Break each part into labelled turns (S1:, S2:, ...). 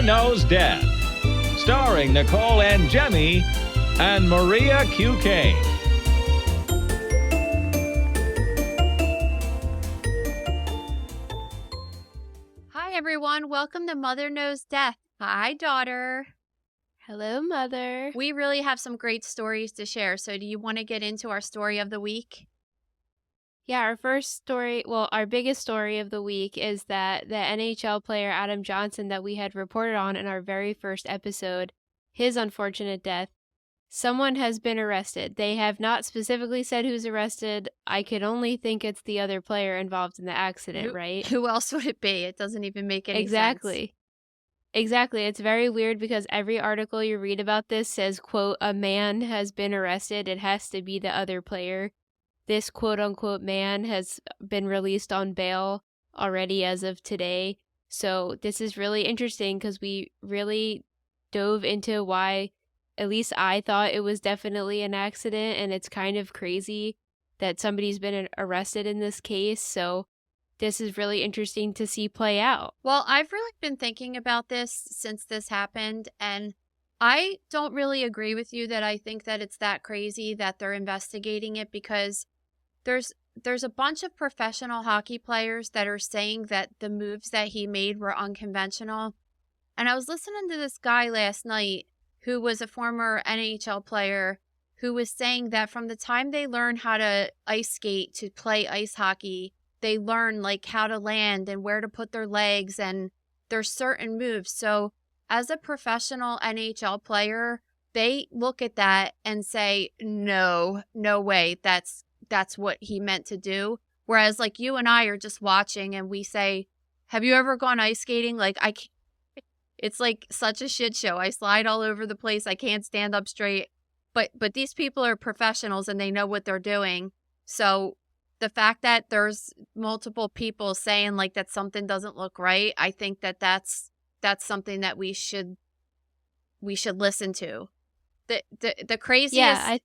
S1: Mother Knows Death, starring Nicole and Jemmy and Maria QK.
S2: Hi, everyone. Welcome to Mother Knows Death. Hi, daughter.
S3: Hello, Mother.
S2: We really have some great stories to share. So do you want to get into our story of the week?
S3: Yeah, our first story, our biggest story of the week is that the NHL player Adam Johnson that we had reported on in our very first episode, his unfortunate death, someone has been arrested. They have not specifically said who's arrested. I could only think it's the other player involved in the accident, right?
S2: Who else would it be? It doesn't even make any
S3: sense. Exactly. It's very weird because every article you read about this says, quote, a man has been arrested. It has to be the other player. This quote-unquote man has been released on bail already as of today. So this is really interesting because we really dove into why, at least I thought it was definitely an accident, and it's kind of crazy that somebody's been arrested in this case. So this is really interesting to see play out.
S2: Well, I've really been thinking about this since this happened, and I don't really agree with you that I think that it's that crazy that they're investigating it, because there's a bunch of professional hockey players that are saying that the moves that he made were unconventional. And I was listening to this guy last night who was a former NHL player who was saying that from the time they learn how to ice skate to play ice hockey, they learn like how to land and where to put their legs, and there's certain moves. So as a professional NHL player, they look at that and say, no way, that's what he meant to do. Whereas like you and I are just watching and we say, have you ever gone ice skating? Like it's like such a shit show. I slide all over the place. I can't stand up straight. But these people are professionals and they know what they're doing. So the fact that there's multiple people saying like that something doesn't look right, I think that that's something that we should listen to. The craziest.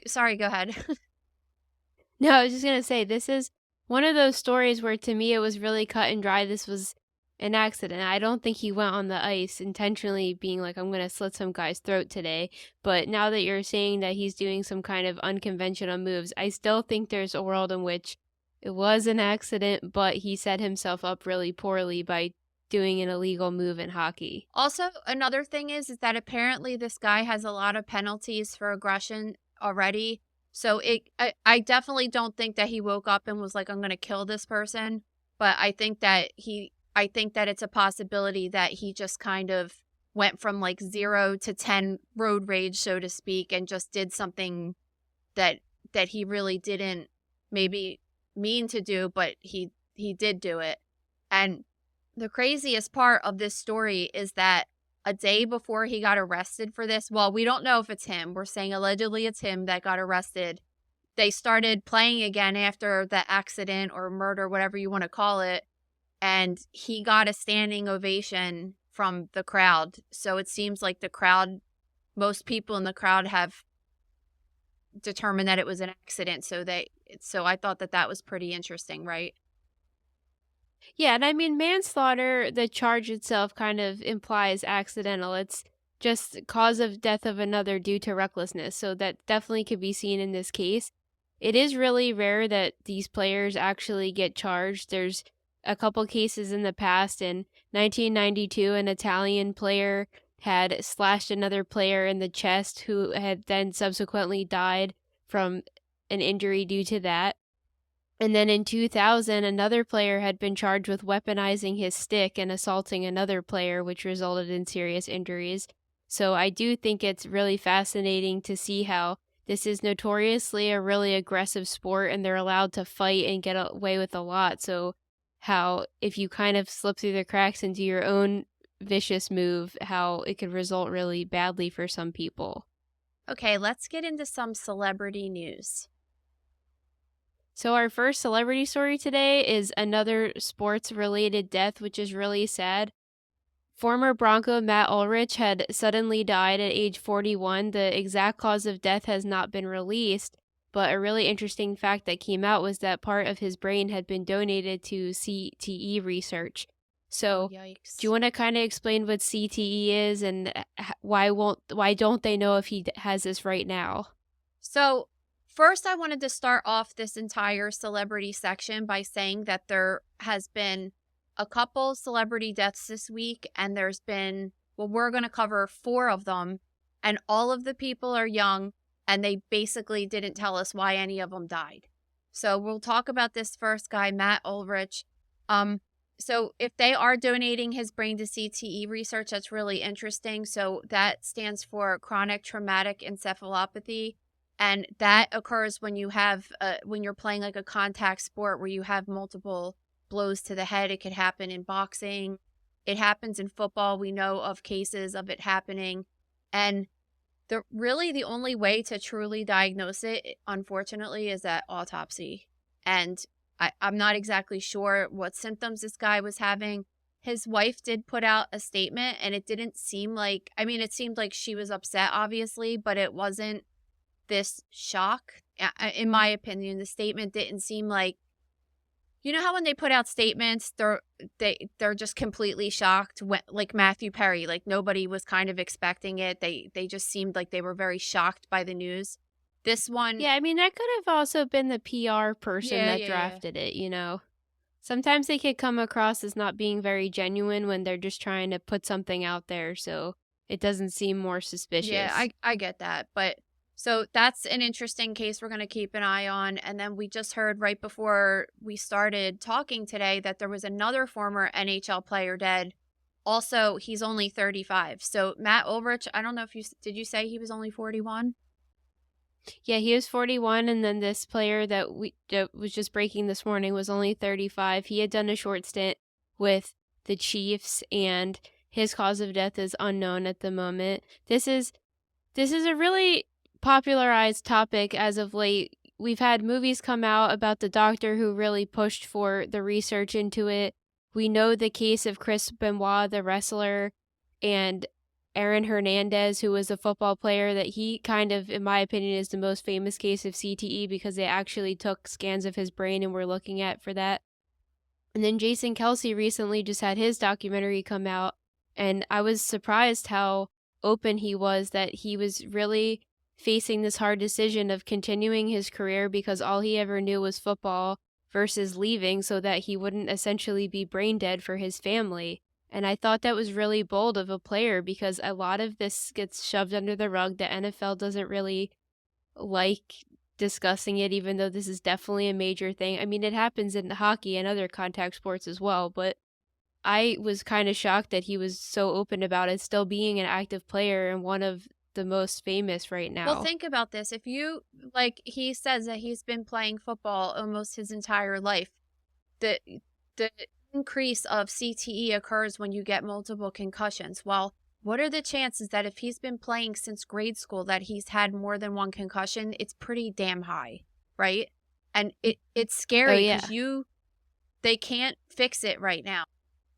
S2: Sorry, go ahead.
S3: No, I was just going to say, this is one of those stories where to me it was really cut and dry. This was an accident. I don't think he went on the ice intentionally being like, I'm going to slit some guy's throat today. But now that you're saying that he's doing some kind of unconventional moves, I still think there's a world in which it was an accident, but he set himself up really poorly by doing an illegal move in hockey.
S2: Also, another thing is that apparently this guy has a lot of penalties for aggression already. So I definitely don't think that he woke up and was like, I'm going to kill this person. But I think that it's a possibility that he just kind of went from like 0 to 10 road rage, so to speak, and just did something that he really didn't maybe mean to do, but he did do it. And the craziest part of this story is that a day before he got arrested for this, well, we don't know if it's him. We're saying allegedly it's him that got arrested. They started playing again after the accident or murder, whatever you want to call it. And he got a standing ovation from the crowd. So it seems like most people in the crowd have determined that it was an accident. So I thought that was pretty interesting, right?
S3: Yeah, and I mean, manslaughter, the charge itself kind of implies accidental. It's just cause of death of another due to recklessness. So that definitely could be seen in this case. It is really rare that these players actually get charged. There's a couple cases in the past. In 1992, an Italian player had slashed another player in the chest who had then subsequently died from an injury due to that. And then in 2000, another player had been charged with weaponizing his stick and assaulting another player, which resulted in serious injuries. So I do think it's really fascinating to see how this is notoriously a really aggressive sport and they're allowed to fight and get away with a lot. So how if you kind of slip through the cracks and do your own vicious move, how it could result really badly for some people.
S2: Okay, let's get into some celebrity news.
S3: So our first celebrity story today is another sports-related death, which is really sad. Former Bronco Matt Ulrich had suddenly died at age 41. The exact cause of death has not been released, but a really interesting fact that came out was that part of his brain had been donated to CTE research. So
S2: yikes.
S3: do you want to kind of explain what CTE is and why don't they know if he has this right now?
S2: So first, I wanted to start off this entire celebrity section by saying that there has been a couple celebrity deaths this week, and there's been, well, we're going to cover 4 of them, and all of the people are young, and they basically didn't tell us why any of them died. So we'll talk about this first guy, Matt Ulrich. So if they are donating his brain to CTE research, that's really interesting. So that stands for chronic traumatic encephalopathy. And that occurs when you have, when you're playing like a contact sport where you have multiple blows to the head. It could happen in boxing. It happens in football. We know of cases of it happening. And the only way to truly diagnose it, unfortunately, is at autopsy. And I'm not exactly sure what symptoms this guy was having. His wife did put out a statement, and it didn't seem like, I mean, it seemed like she was upset, obviously, but it wasn't this shock. In my opinion, the statement didn't seem like, you know how when they put out statements, they're just completely shocked, like Matthew Perry, like nobody was kind of expecting it. They just seemed like they were very shocked by the news. This one,
S3: Yeah, I mean, that could have also been the PR person that drafted it, you know? Sometimes they could come across as not being very genuine when they're just trying to put something out there, so it doesn't seem more suspicious.
S2: Yeah, I get that. But so that's an interesting case we're going to keep an eye on. And then we just heard right before we started talking today that there was another former NHL player dead. Also, he's only 35. So Matt Ulrich, I don't know if did you say he was only 41?
S3: Yeah, he was 41, and then this player that was just breaking this morning was only 35. He had done a short stint with the Chiefs, and his cause of death is unknown at the moment. This is a really popularized topic as of late. We've had movies come out about the doctor who really pushed for the research into it. We know the case of Chris Benoit, the wrestler, and Aaron Hernandez, who was a football player, that he kind of, in my opinion, is the most famous case of CTE because they actually took scans of his brain and were looking at for that. And then Jason Kelce recently just had his documentary come out, and I was surprised how open he was that he was really facing this hard decision of continuing his career because all he ever knew was football versus leaving so that he wouldn't essentially be brain dead for his family. And I thought that was really bold of a player because a lot of this gets shoved under the rug. The NFL doesn't really like discussing it, even though this is definitely a major thing. I mean, it happens in hockey and other contact sports as well, but I was kind of shocked that he was so open about it, still being an active player and one of the most famous right now.
S2: Well, think about this. If you, like, he says that he's been playing football almost his entire life. The increase of CTE occurs when you get multiple concussions. Well, what are the chances that if he's been playing since grade school that he's had more than one concussion? It's pretty damn high, right? And it's scary because they can't fix it right now.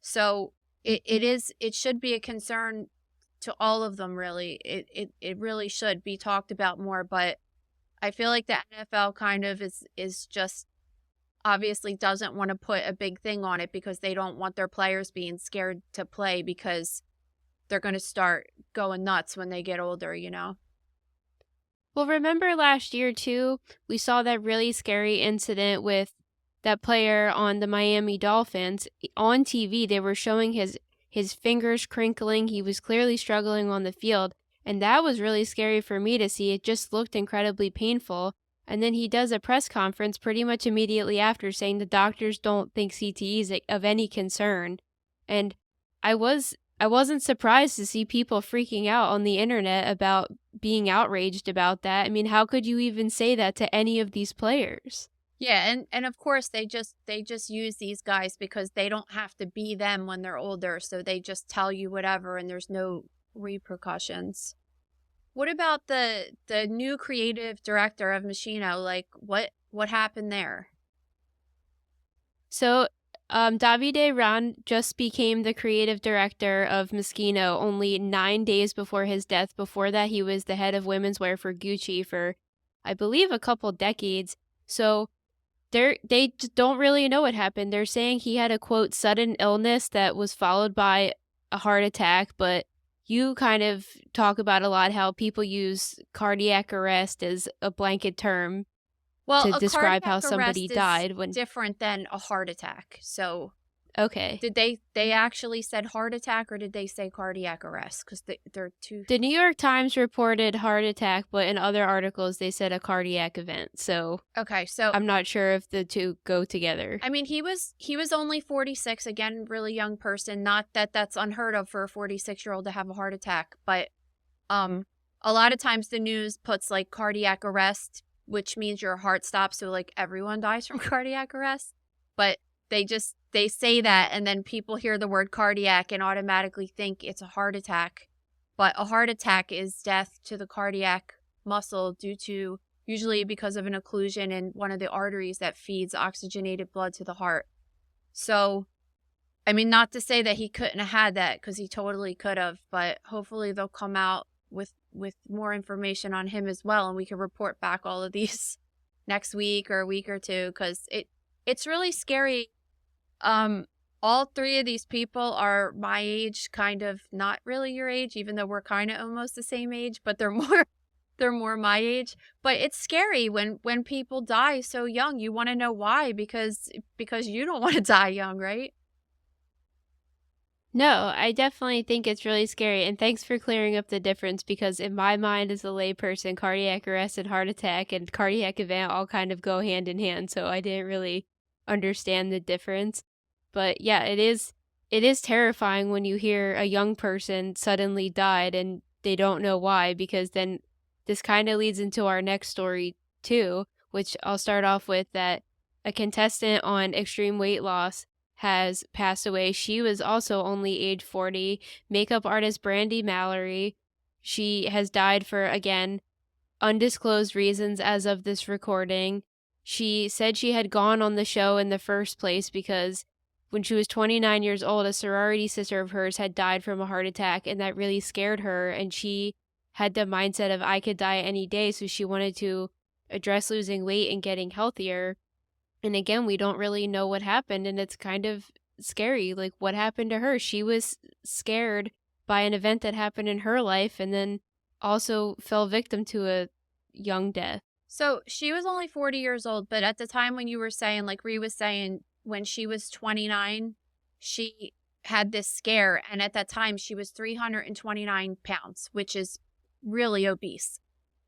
S2: So it should be a concern to all of them, really. It really should be talked about more, but I feel like the NFL kind of is just obviously doesn't want to put a big thing on it because they don't want their players being scared to play because they're going to start going nuts when they get older, you know?
S3: Well, remember last year, too, we saw that really scary incident with that player on the Miami Dolphins. On TV, they were showing his fingers crinkling. He was clearly struggling on the field, and that was really scary for me to see. It just looked incredibly painful. And then he does a press conference pretty much immediately after saying the doctors don't think CTE is of any concern. And I wasn't surprised to see people freaking out on the internet about being outraged about that. I mean, how could you even say that to any of these players?
S2: Yeah, and of course they just use these guys because they don't have to be them when they're older, so they just tell you whatever and there's no repercussions. What about the new creative director of Moschino? Like, what happened there?
S3: So, Davide Renne just became the creative director of Moschino only 9 days before his death. Before that, he was the head of women's wear for Gucci for, I believe, a couple decades. So, They don't really know what happened. They're saying he had a, quote, sudden illness that was followed by a heart attack, but you kind of talk about a lot how people use cardiac arrest as a blanket term
S2: Well,
S3: to
S2: a
S3: describe how
S2: cardiac
S3: somebody
S2: arrest is
S3: died when.
S2: different than a heart attack. So
S3: Okay.
S2: did they actually said heart attack, or did they say cardiac arrest? Because they're two.
S3: The New York Times reported heart attack, but in other articles they said a cardiac event. So
S2: Okay, so
S3: I'm not sure if the two go together.
S2: I mean, he was only 46, again, really young person. Not that that's unheard of for a 46-year-old to have a heart attack, but a lot of times the news puts like cardiac arrest, which means your heart stops, so like everyone dies from cardiac arrest. But they say that, and then people hear the word cardiac and automatically think it's a heart attack. But a heart attack is death to the cardiac muscle due to, usually because of an occlusion in one of the arteries that feeds oxygenated blood to the heart. So, I mean, not to say that he couldn't have had that, because he totally could have, but hopefully they'll come out with more information on him as well, and we can report back all of these next week or a week or two, because it's really scary. All three of these people are my age, kind of not really your age, even though we're kind of almost the same age, but they're more my age. But it's scary when people die so young. You want to know why, because you don't want to die young, right?
S3: No, I definitely think it's really scary, and thanks for clearing up the difference, because in my mind as a layperson, cardiac arrest and heart attack and cardiac event all kind of go hand in hand, so I didn't really understand the difference. But yeah, it is terrifying when you hear a young person suddenly died and they don't know why, because then this kind of leads into our next story too, which I'll start off with, that a contestant on Extreme Weight Loss has passed away. She was also only age 40. Makeup artist Brandi Mallory. She has died for, again, undisclosed reasons as of this recording. She said she had gone on the show in the first place because when she was 29 years old, a sorority sister of hers had died from a heart attack, and that really scared her, and she had the mindset of, I could die any day, so she wanted to address losing weight and getting healthier. And again, we don't really know what happened, and it's kind of scary. Like, what happened to her? She was scared by an event that happened in her life, and then also fell victim to a young death.
S2: So she was only 40 years old, but at the time when you were saying, like Ree was saying, when she was 29, she had this scare, and at that time she was 329 pounds, which is really obese.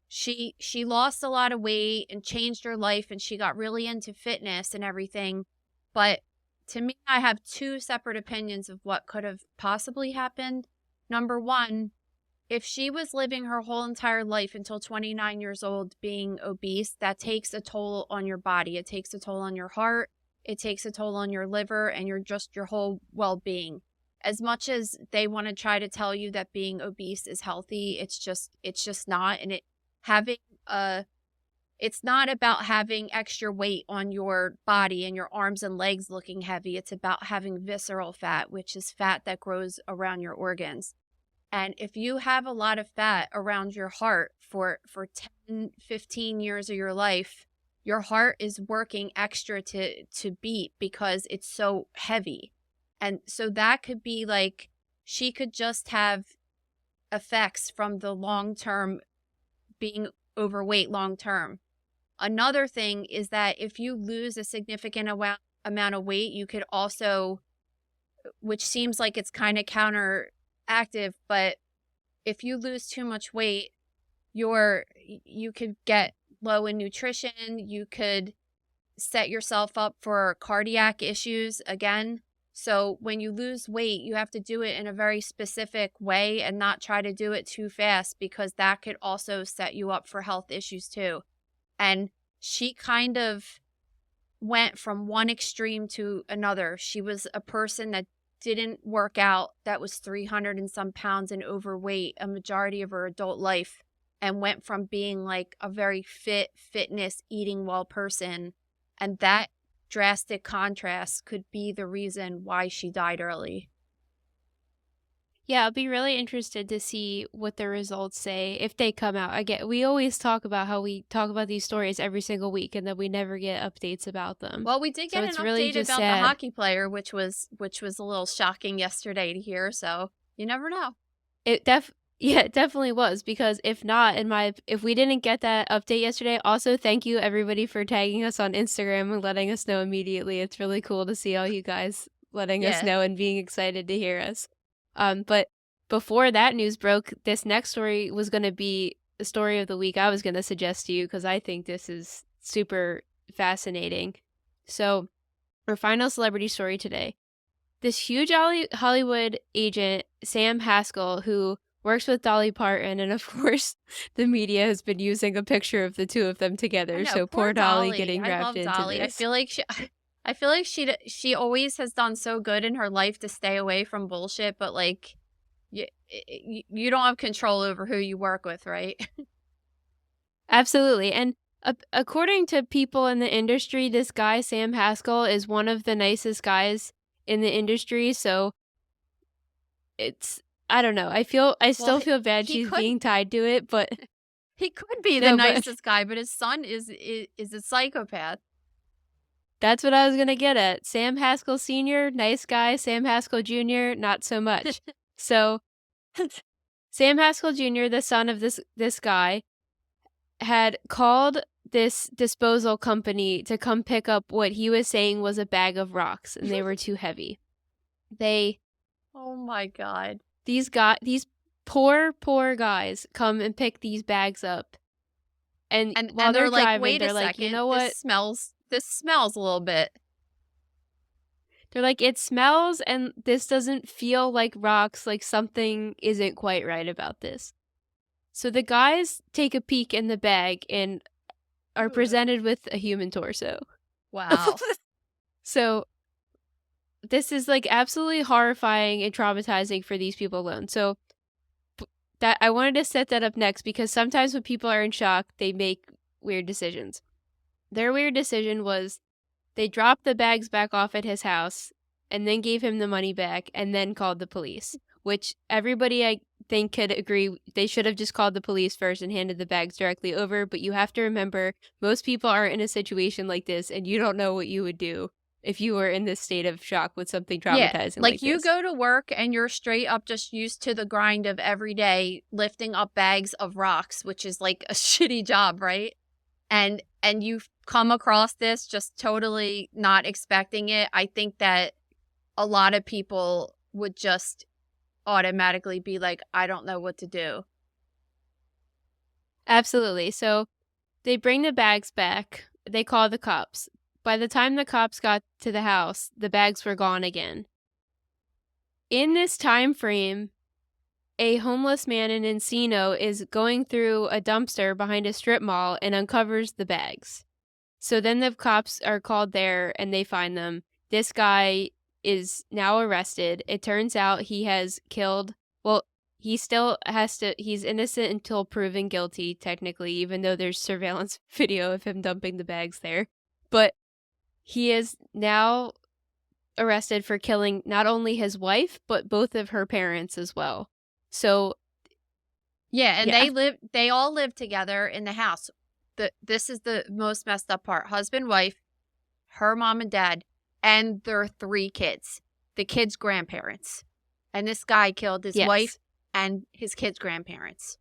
S2: She lost a lot of weight and changed her life, and she got really into fitness and everything. But to me, I have two separate opinions of what could have possibly happened. Number one, if she was living her whole entire life until 29 years old being obese, that takes a toll on your body. It takes a toll on your heart. It takes a toll on your liver and your whole well-being. As much as they want to try to tell you that being obese is healthy, it's just not. And it's not about having extra weight on your body and your arms and legs looking heavy. It's about having visceral fat, which is fat that grows around your organs. And if you have a lot of fat around your heart for 10, 15 years of your life, your heart is working extra to beat because it's so heavy. And so that could be like, she could just have effects from the long-term being overweight long-term. Another thing is that if you lose a significant amount of weight, you could also, which seems like it's kind of counteractive, but if you lose too much weight, you could get low in nutrition. You could set yourself up for cardiac issues again. So when you lose weight, you have to do it in a very specific way and not try to do it too fast, because that could also set you up for health issues too. And she kind of went from one extreme to another. She was a person that didn't work out, that was 300 and some pounds and overweight a majority of her adult life, and went from being like a very fitness, eating well person. And that drastic contrast could be the reason why she died early.
S3: Yeah, I'll be really interested to see what the results say if they come out. We always talk about how we talk about these stories every single week and then we never get updates about them.
S2: Well, we did
S3: So
S2: get an
S3: it's really
S2: update
S3: just
S2: about the
S3: sad.
S2: hockey player, which was a little shocking yesterday to hear. So you never know.
S3: It definitely was, because if not, if we didn't get that update yesterday, also thank you everybody for tagging us on Instagram and letting us know immediately. It's really cool to see all you guys letting us
S2: Yeah.
S3: know and being excited to hear us. But before that news broke, this next story was going to be the story of the week I was going to suggest to you because I think this is super fascinating. So, our final celebrity story today. This huge Hollywood agent, Sam Haskell, who works with Dolly Parton, and of course, the media has been using a picture of the two of them together. So poor Dolly getting
S2: I
S3: wrapped
S2: love
S3: into
S2: Dolly.
S3: this.
S2: I feel like she always has done so good in her life to stay away from bullshit, but like you don't have control over who you work with, right?
S3: Absolutely. And according to people in the industry, this guy, Sam Haskell, is one of the nicest guys in the industry. So I don't know. I still feel bad she's being tied to it, but
S2: he could be the nicest guy, but his son is a psychopath.
S3: That's what I was going to get at. Sam Haskell Sr., nice guy. Sam Haskell Jr., not so much. So Sam Haskell Jr., the son of this guy, had called this disposal company to come pick up what he was saying was a bag of rocks, and they were too heavy.
S2: Oh my God.
S3: These poor guys come and pick these bags up. And while they're driving,
S2: wait
S3: they're like, you know what?
S2: This smells a little bit.
S3: They're like, it smells and this doesn't feel like rocks, like something isn't quite right about this. So the guys take a peek in the bag and are presented with a human torso.
S2: Wow.
S3: So this is like absolutely horrifying and traumatizing for these people alone. So that I wanted to set that up next because sometimes when people are in shock, they make weird decisions. Their weird decision was they dropped the bags back off at his house and then gave him the money back and then called the police, which everybody I think could agree they should have just called the police first and handed the bags directly over. But you have to remember, most people are in a situation like this and you don't know what you would do if you were in this state of shock with something traumatizing like this.
S2: You go to work and you're straight up just used to the grind of every day lifting up bags of rocks, which is like a shitty job, right? And you've come across this just totally not expecting it. I think that a lot of people would just automatically be like, I don't know what to do.
S3: Absolutely. So they bring the bags back. They call the cops. By the time the cops got to the house, the bags were gone again. In this time frame, a homeless man in Encino is going through a dumpster behind a strip mall and uncovers the bags. So then the cops are called there and they find them. This guy is now arrested. It turns out he has killed, well, he still has to, he's innocent until proven guilty, technically, even though there's surveillance video of him dumping the bags there. But he is now arrested for killing not only his wife, but both of her parents as well. So,
S2: yeah, and they all live together in the house. This is the most messed up part. Husband, wife, her mom and dad, and their 3 kids. The kids' grandparents. And this guy killed his wife and his kids' grandparents.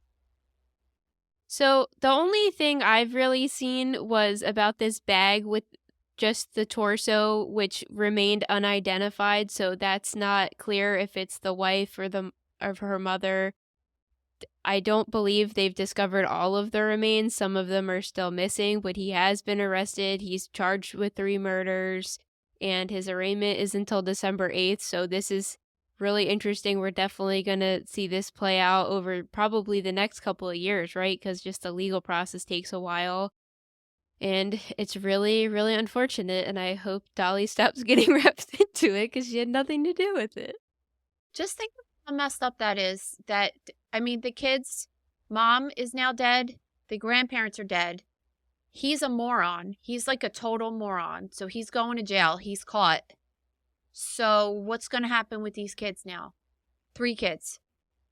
S3: So the only thing I've really seen was about this bag with just the torso, which remained unidentified. So that's not clear if it's the wife or of her mother. I don't believe they've discovered all of the remains. Some of them are still missing, but he has been arrested. He's charged with 3 murders, and his arraignment is until December 8th. So this is really interesting. We're definitely going to see this play out over probably the next couple of years, right? Because just the legal process takes a while. And it's really, really unfortunate. And I hope Dolly stops getting wrapped into it because she had nothing to do with it.
S2: Just think how messed up that is. That, I mean, the kid's mom is now dead. The grandparents are dead. He's a moron. He's like a total moron. So he's going to jail. He's caught. So what's going to happen with these kids now? 3 kids.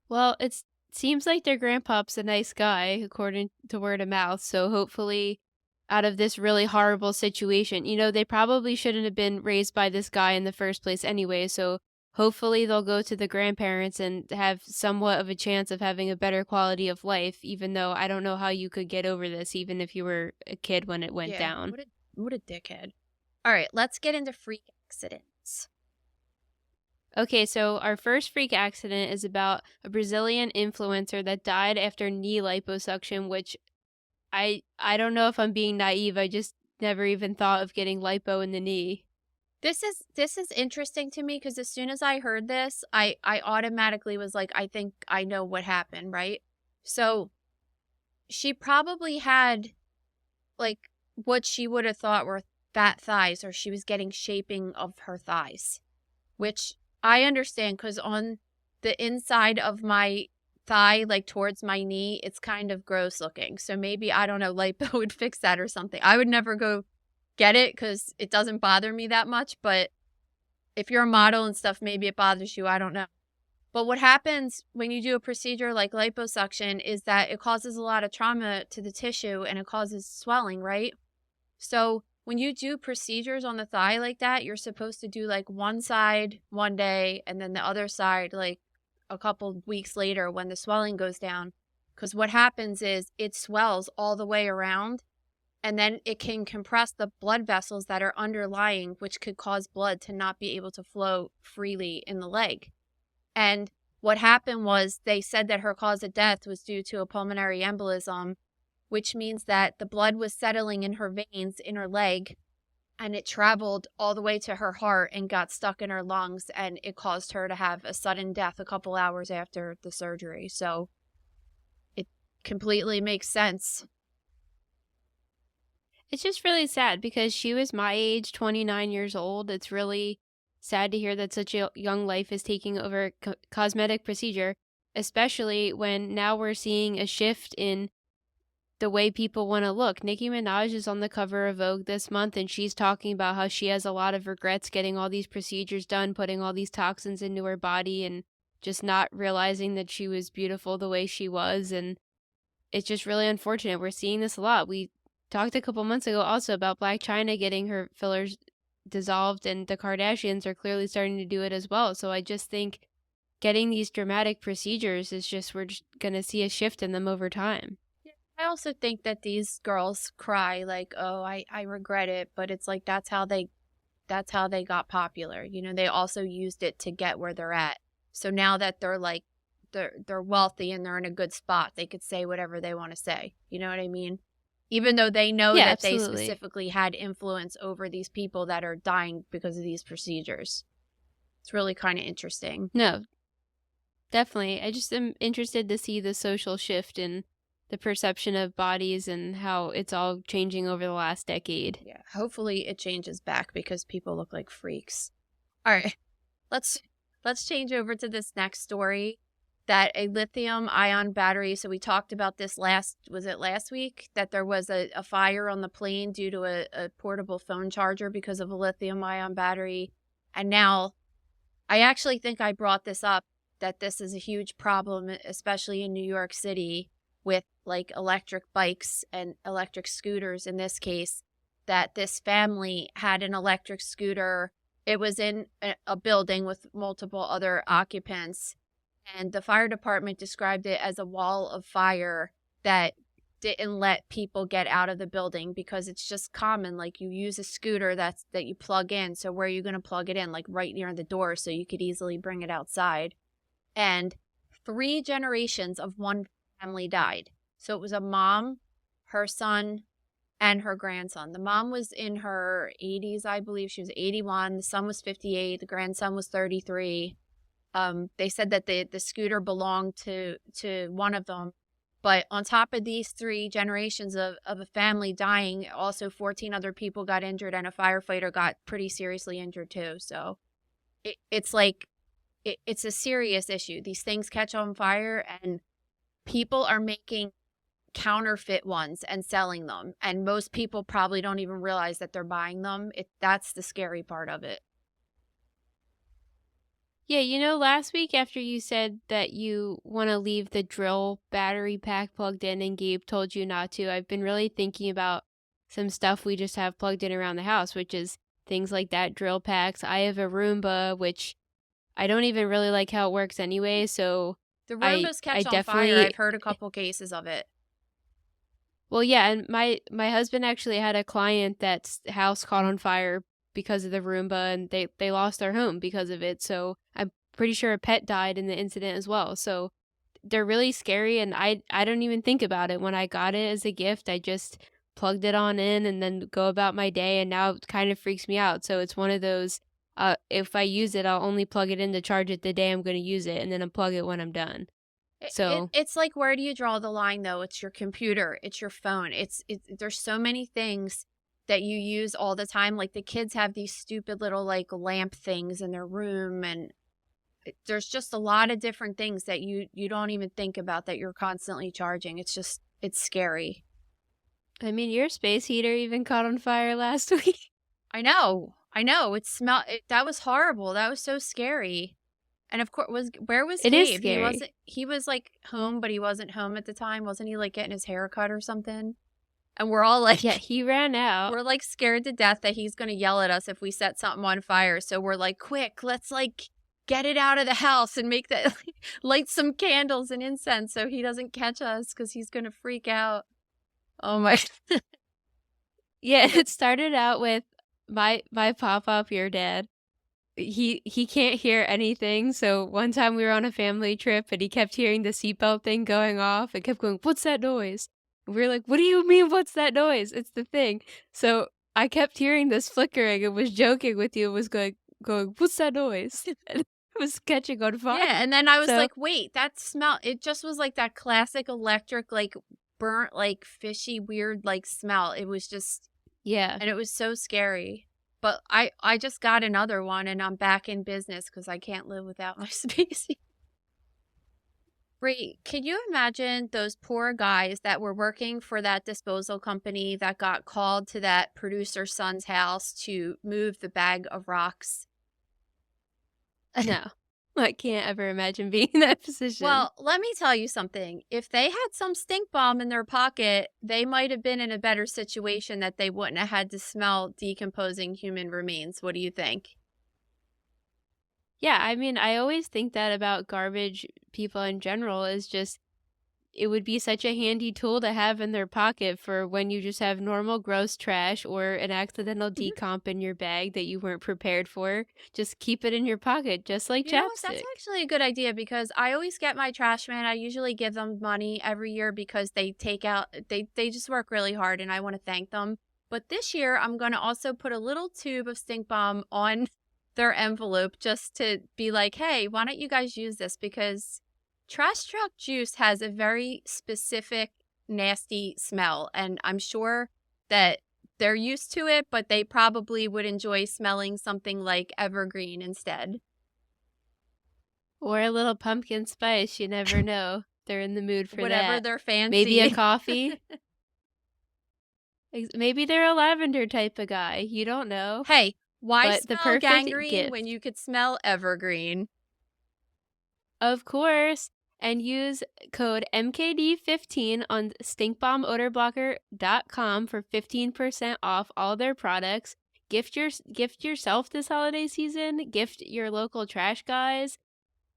S3: Well, it seems like their grandpa's a nice guy, according to word of mouth. So hopefully, out of this really horrible situation, they probably shouldn't have been raised by this guy in the first place anyway. So hopefully, they'll go to the grandparents and have somewhat of a chance of having a better quality of life, even though I don't know how you could get over this, even if you were a kid when it went down.
S2: What a dickhead. All right, let's get into freak accidents.
S3: Okay, so our first freak accident is about a Brazilian influencer that died after knee liposuction, which I don't know if I'm being naive. I just never even thought of getting lipo in the knee.
S2: This is interesting to me because as soon as I heard this, I automatically was like, I think I know what happened, right? So she probably had like what she would have thought were fat thighs, or she was getting shaping of her thighs, which I understand because on the inside of my thigh, like towards my knee, it's kind of gross looking. So maybe, I don't know, lipo would fix that or something. I would never go get it because it doesn't bother me that much. But if you're a model and stuff, maybe it bothers you. I don't know. But what happens when you do a procedure like liposuction is that it causes a lot of trauma to the tissue and it causes swelling, right? So when you do procedures on the thigh like that, you're supposed to do like one side one day and then the other side like a couple weeks later when the swelling goes down. Because what happens is it swells all the way around and then it can compress the blood vessels that are underlying, which could cause blood to not be able to flow freely in the leg. And what happened was they said that her cause of death was due to a pulmonary embolism, which means that the blood was settling in her veins in her leg and it traveled all the way to her heart and got stuck in her lungs, and it caused her to have a sudden death a couple hours after the surgery. So it completely makes sense.
S3: It's just really sad because she was my age, 29 years old. It's really sad to hear that such a young life is taking over a cosmetic procedure, especially when now we're seeing a shift in the way people want to look. Nicki Minaj is on the cover of Vogue this month, and she's talking about how she has a lot of regrets getting all these procedures done, putting all these toxins into her body, and just not realizing that she was beautiful the way she was. And it's just really unfortunate. We're seeing this a lot. We talked a couple months ago also about Blac Chyna getting her fillers dissolved, and the Kardashians are clearly starting to do it as well. So I just think getting these dramatic procedures is just, we're just going to see a shift in them over time.
S2: I also think that these girls cry like, oh, I regret it, but it's like that's how they got popular. You know, they also used it to get where they're at. So now that they're like they're wealthy and they're in a good spot, they could say whatever they want to say. You know what I mean? Even though they know that
S3: absolutely.
S2: They specifically had influence over these people that are dying because of these procedures. It's really kind of interesting.
S3: No, definitely. I just am interested to see the social shift in the perception of bodies and how it's all changing over the last decade.
S2: Yeah, hopefully it changes back because people look like freaks. All right, let's change over to this next story. That a lithium-ion battery, so we talked about this last week, that there was a fire on the plane due to a portable phone charger because of a lithium-ion battery. And now, I actually think I brought this up, that this is a huge problem, especially in New York City, with like electric bikes and electric scooters in this case, that this family had an electric scooter. It was in a building with multiple other occupants. And the fire department described it as a wall of fire that didn't let people get out of the building because it's just common. Like you use a scooter that you plug in. So where are you going to plug it in? Like right near the door so you could easily bring it outside. And 3 generations of one family died. So it was a mom, her son, and her grandson. The mom was in her 80s, I believe. She was 81. The son was 58. The grandson was 33. They said that the scooter belonged to one of them. But on top of these 3 generations of a family dying, also 14 other people got injured and a firefighter got pretty seriously injured too. So it's like, it's a serious issue. These things catch on fire and people are making counterfeit ones and selling them. And most people probably don't even realize that they're buying them. That's the scary part of it.
S3: Yeah, last week after you said that you want to leave the drill battery pack plugged in and Gabe told you not to, I've been really thinking about some stuff we just have plugged in around the house, which is things like that drill packs. I have a Roomba, which I don't even really like how it works anyway, so
S2: The
S3: I
S2: Roombas catch on fire.
S3: definitely
S2: I've heard a couple cases of it.
S3: well, yeah, and my husband actually had a client that's house caught on fire because of the Roomba, and they lost their home because of it. So I'm pretty sure a pet died in the incident as well. So they're really scary, and I don't even think about it. When I got it as a gift, I just plugged it on in and then go about my day, and now it kind of freaks me out. So it's one of those, if I use it, I'll only plug it in to charge it the day I'm going to use it, and then unplug it when I'm done. So
S2: It's like, where do you draw the line, though? It's your computer, it's your phone. There's so many things that you use all the time. Like the kids have these stupid little like lamp things in their room, and there's just a lot of different things that you don't even think about that you're constantly charging. It's scary.
S3: I mean, your space heater even caught on fire last week.
S2: I know. That was horrible. That was so scary. And of course, where was
S3: It
S2: Gabe?
S3: is scary.
S2: He was like home, but he wasn't home at the time. Wasn't he like getting his hair cut or something? And we're all like,
S3: Yeah, he ran out.
S2: we're like scared to death that he's going to yell at us if we set something on fire. So we're like, quick, let's like get it out of the house and make that, light some candles and incense so he doesn't catch us because he's going to freak out. Oh my.
S3: Yeah, it started out with my pop-up, your dad. He can't hear anything, so one time we were on a family trip and he kept hearing the seatbelt thing going off and kept going, "What's that noise?" And we were like, "What do you mean, what's that noise? It's the thing." So I kept hearing this flickering and was joking with you, was going, "What's that noise?" And it was catching on fire.
S2: Yeah, and then I was
S3: So-
S2: like, wait, that smell, it just was like that classic electric, like burnt, like fishy, weird, like smell. It was just,
S3: Yeah.
S2: and it was so scary. But I just got another one and I'm back in business because I can't live without my space. Great. Can you imagine those poor guys that were working for that disposal company that got called to that producer's son's house to move the bag of rocks?
S3: No. I can't ever imagine being in that position.
S2: Well, let me tell you something. If they had some stink bomb in their pocket, they might have been in a better situation that they wouldn't have had to smell decomposing human remains. What do you think?
S3: Yeah, I mean, I always think that about garbage people in general is just, it would be such a handy tool to have in their pocket for when you just have normal gross trash or an accidental decomp in your bag that you weren't prepared for. Just keep it in your pocket, just like
S2: You know what?
S3: chapstick.
S2: That's actually a good idea because I always get my trash man. I usually give them money every year because they just work really hard and I want to thank them. But this year I'm going to also put a little tube of stink bomb on their envelope just to be like, hey, why don't you guys use this? Because trash truck juice has a very specific nasty smell, and I'm sure that they're used to it, but they probably would enjoy smelling something like evergreen instead.
S3: Or a little pumpkin spice, you never know. They're in the mood for
S2: Whatever
S3: that.
S2: they're fancy.
S3: Maybe a coffee. Maybe they're a lavender type of guy. You don't know.
S2: Hey, why
S3: But the
S2: smell
S3: perfect
S2: gangrene
S3: gift.
S2: when you could smell evergreen?
S3: Of course. And use code MKD15 on stinkbombodorBlocker.com for 15% off all their products. Gift yourself this holiday season. Gift your local trash guys.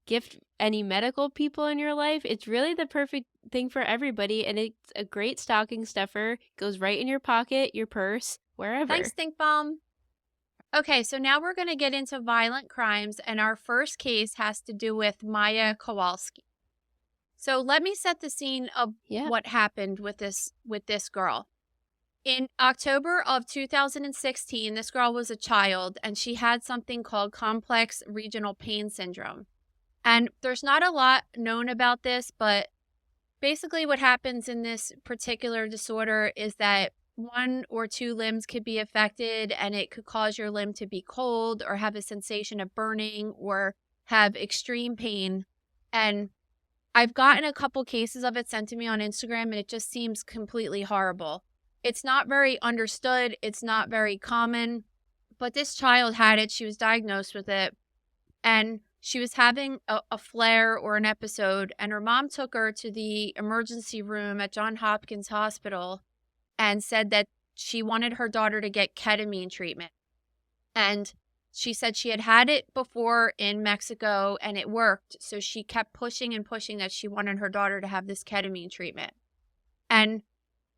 S3: Gift any medical people in your life. It's really the perfect thing for everybody, and it's a great stocking stuffer. Goes right in your pocket, your purse, wherever.
S2: Thanks, Stink Bomb. Okay, so now we're going to get into violent crimes, and our first case has to do with Maya Kowalski. So let me set the scene of what happened with this girl. In October of 2016, this girl was a child, and she had something called complex regional pain syndrome. And there's not a lot known about this, but basically what happens in this particular disorder is that one or two limbs could be affected, and it could cause your limb to be cold or have a sensation of burning or have extreme pain. And I've gotten a couple cases of it sent to me on Instagram, and it just seems completely horrible. It's not very understood. It's not very common, but this child had it. She was diagnosed with it. And she was having a flare or an episode, and her mom took her to the emergency room at Johns Hopkins Hospital and said that she wanted her daughter to get ketamine treatment. And she said she had it before in Mexico and it worked. So she kept pushing and pushing that she wanted her daughter to have this ketamine treatment. And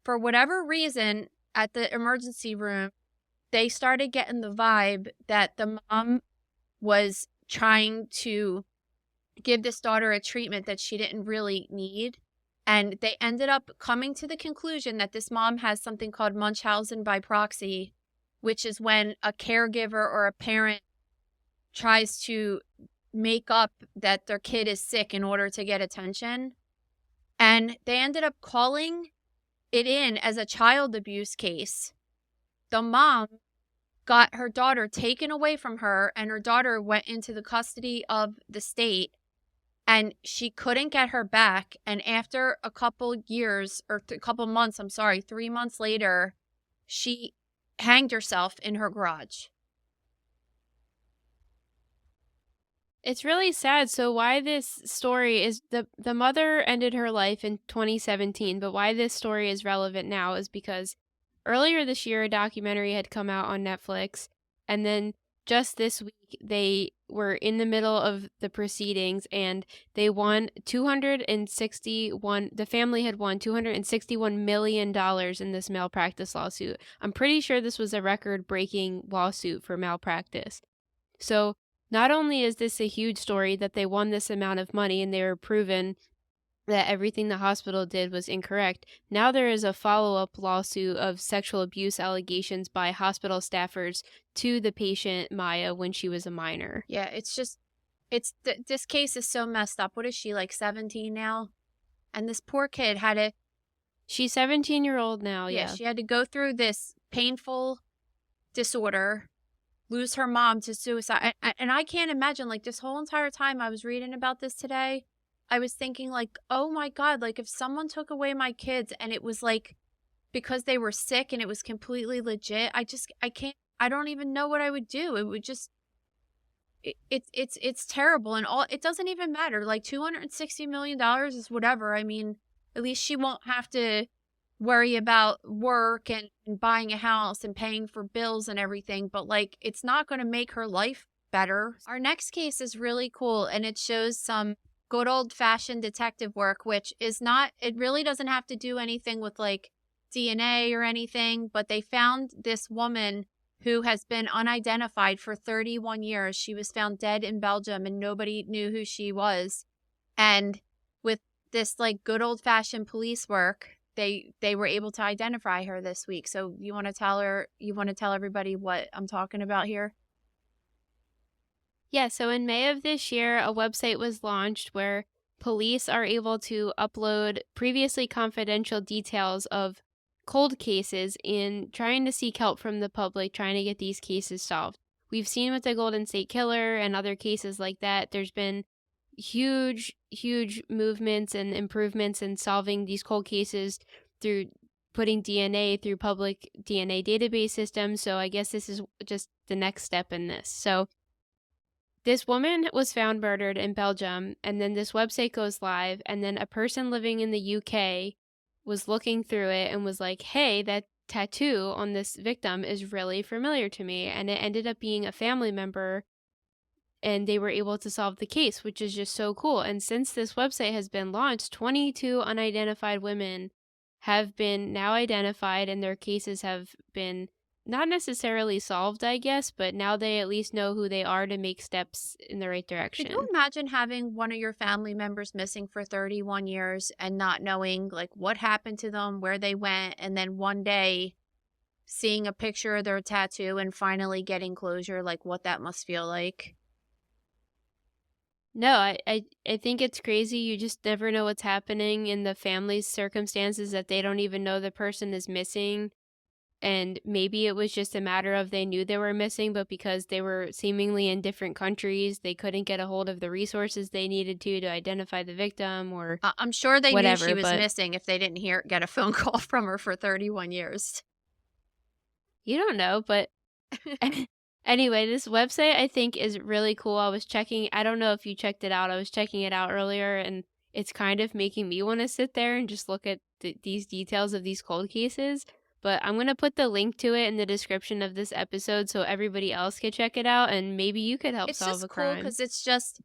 S2: for whatever reason, at the emergency room, they started getting the vibe that the mom was trying to give this daughter a treatment that she didn't really need. And they ended up coming to the conclusion that this mom has something called Munchausen by proxy, which is when a caregiver or a parent tries to make up that their kid is sick in order to get attention. And they ended up calling it in as a child abuse case. The mom got her daughter taken away from her, and her daughter went into the custody of the state, and she couldn't get her back. And after a couple years, or a couple months, 3 months later, she hanged herself in her garage.
S3: It's really sad. So why this story is the mother ended her life in 2017, but why this story is relevant now is because earlier this year a documentary had come out on Netflix, and then just this week they were in the middle of the proceedings and they won the family had won $261 million in this malpractice lawsuit. I'm pretty sure this was a record-breaking lawsuit for malpractice. So not only is this a huge story that they won this amount of money and they were proven that everything the hospital did was incorrect, now there is a follow-up lawsuit of sexual abuse allegations by hospital staffers to the patient Maya when she was a minor.
S2: Yeah, this case is so messed up. What is she, like 17 now? And this poor kid had to...
S3: She's 17-year-old now, yeah.
S2: She had to go through this painful disorder, lose her mom to suicide. And I can't imagine, like, this whole entire time I was reading about this today, I was thinking, like, oh my God, like, if someone took away my kids and it was, like, because they were sick and it was completely legit, I don't even know what I would do. It would just, it's terrible. And it doesn't even matter. Like, $260 million is whatever. I mean, at least she won't have to worry about work and buying a house and paying for bills and everything. But, like, it's not going to make her life better. Our next case is really cool, and it shows some good old-fashioned detective work, which is not, it really doesn't have to do anything with, like, DNA or anything, but they found this woman who has been unidentified for 31 years. She was found dead in Belgium and nobody knew who she was. And with this, like, good old-fashioned police work, they were able to identify her this week. So you want to tell everybody what I'm talking about here?
S3: Yeah, so in May of this year, a website was launched where police are able to upload previously confidential details of cold cases in trying to seek help from the public, trying to get these cases solved. We've seen with the Golden State Killer and other cases like that, there's been huge movements and improvements in solving these cold cases through putting DNA through public DNA database systems. So I guess this is just the next step in this. So this woman was found murdered in Belgium, and then this website goes live, and then a person living in the UK was looking through it and was like, hey, that tattoo on this victim is really familiar to me. And it ended up being a family member, and they were able to solve the case, which is just so cool. And since this website has been launched, 22 unidentified women have been now identified, and their cases have been not necessarily solved, I guess, but now they at least know who they are to make steps in the right direction.
S2: Can you imagine having one of your family members missing for 31 years and not knowing, like, what happened to them, where they went, and then one day seeing a picture of their tattoo and finally getting closure, like, what that must feel like?
S3: No, I think it's crazy. You just never know what's happening in the family's circumstances, that they don't even know the person is missing. And maybe it was just a matter of they knew they were missing, but because they were seemingly in different countries, they couldn't get a hold of the resources they needed to identify the victim, or
S2: I'm sure they
S3: whatever,
S2: knew she was missing if they didn't get a phone call from her for 31 years.
S3: You don't know, but Anyway, this website I think is really cool. I don't know if you checked it out. I was checking it out earlier, and it's kind of making me want to sit there and just look at these details of these cold cases. But I'm going to put the link to it in the description of this episode so everybody else can check it out, and maybe you could help
S2: It's
S3: solve
S2: just
S3: a
S2: cool
S3: crime.
S2: because it's just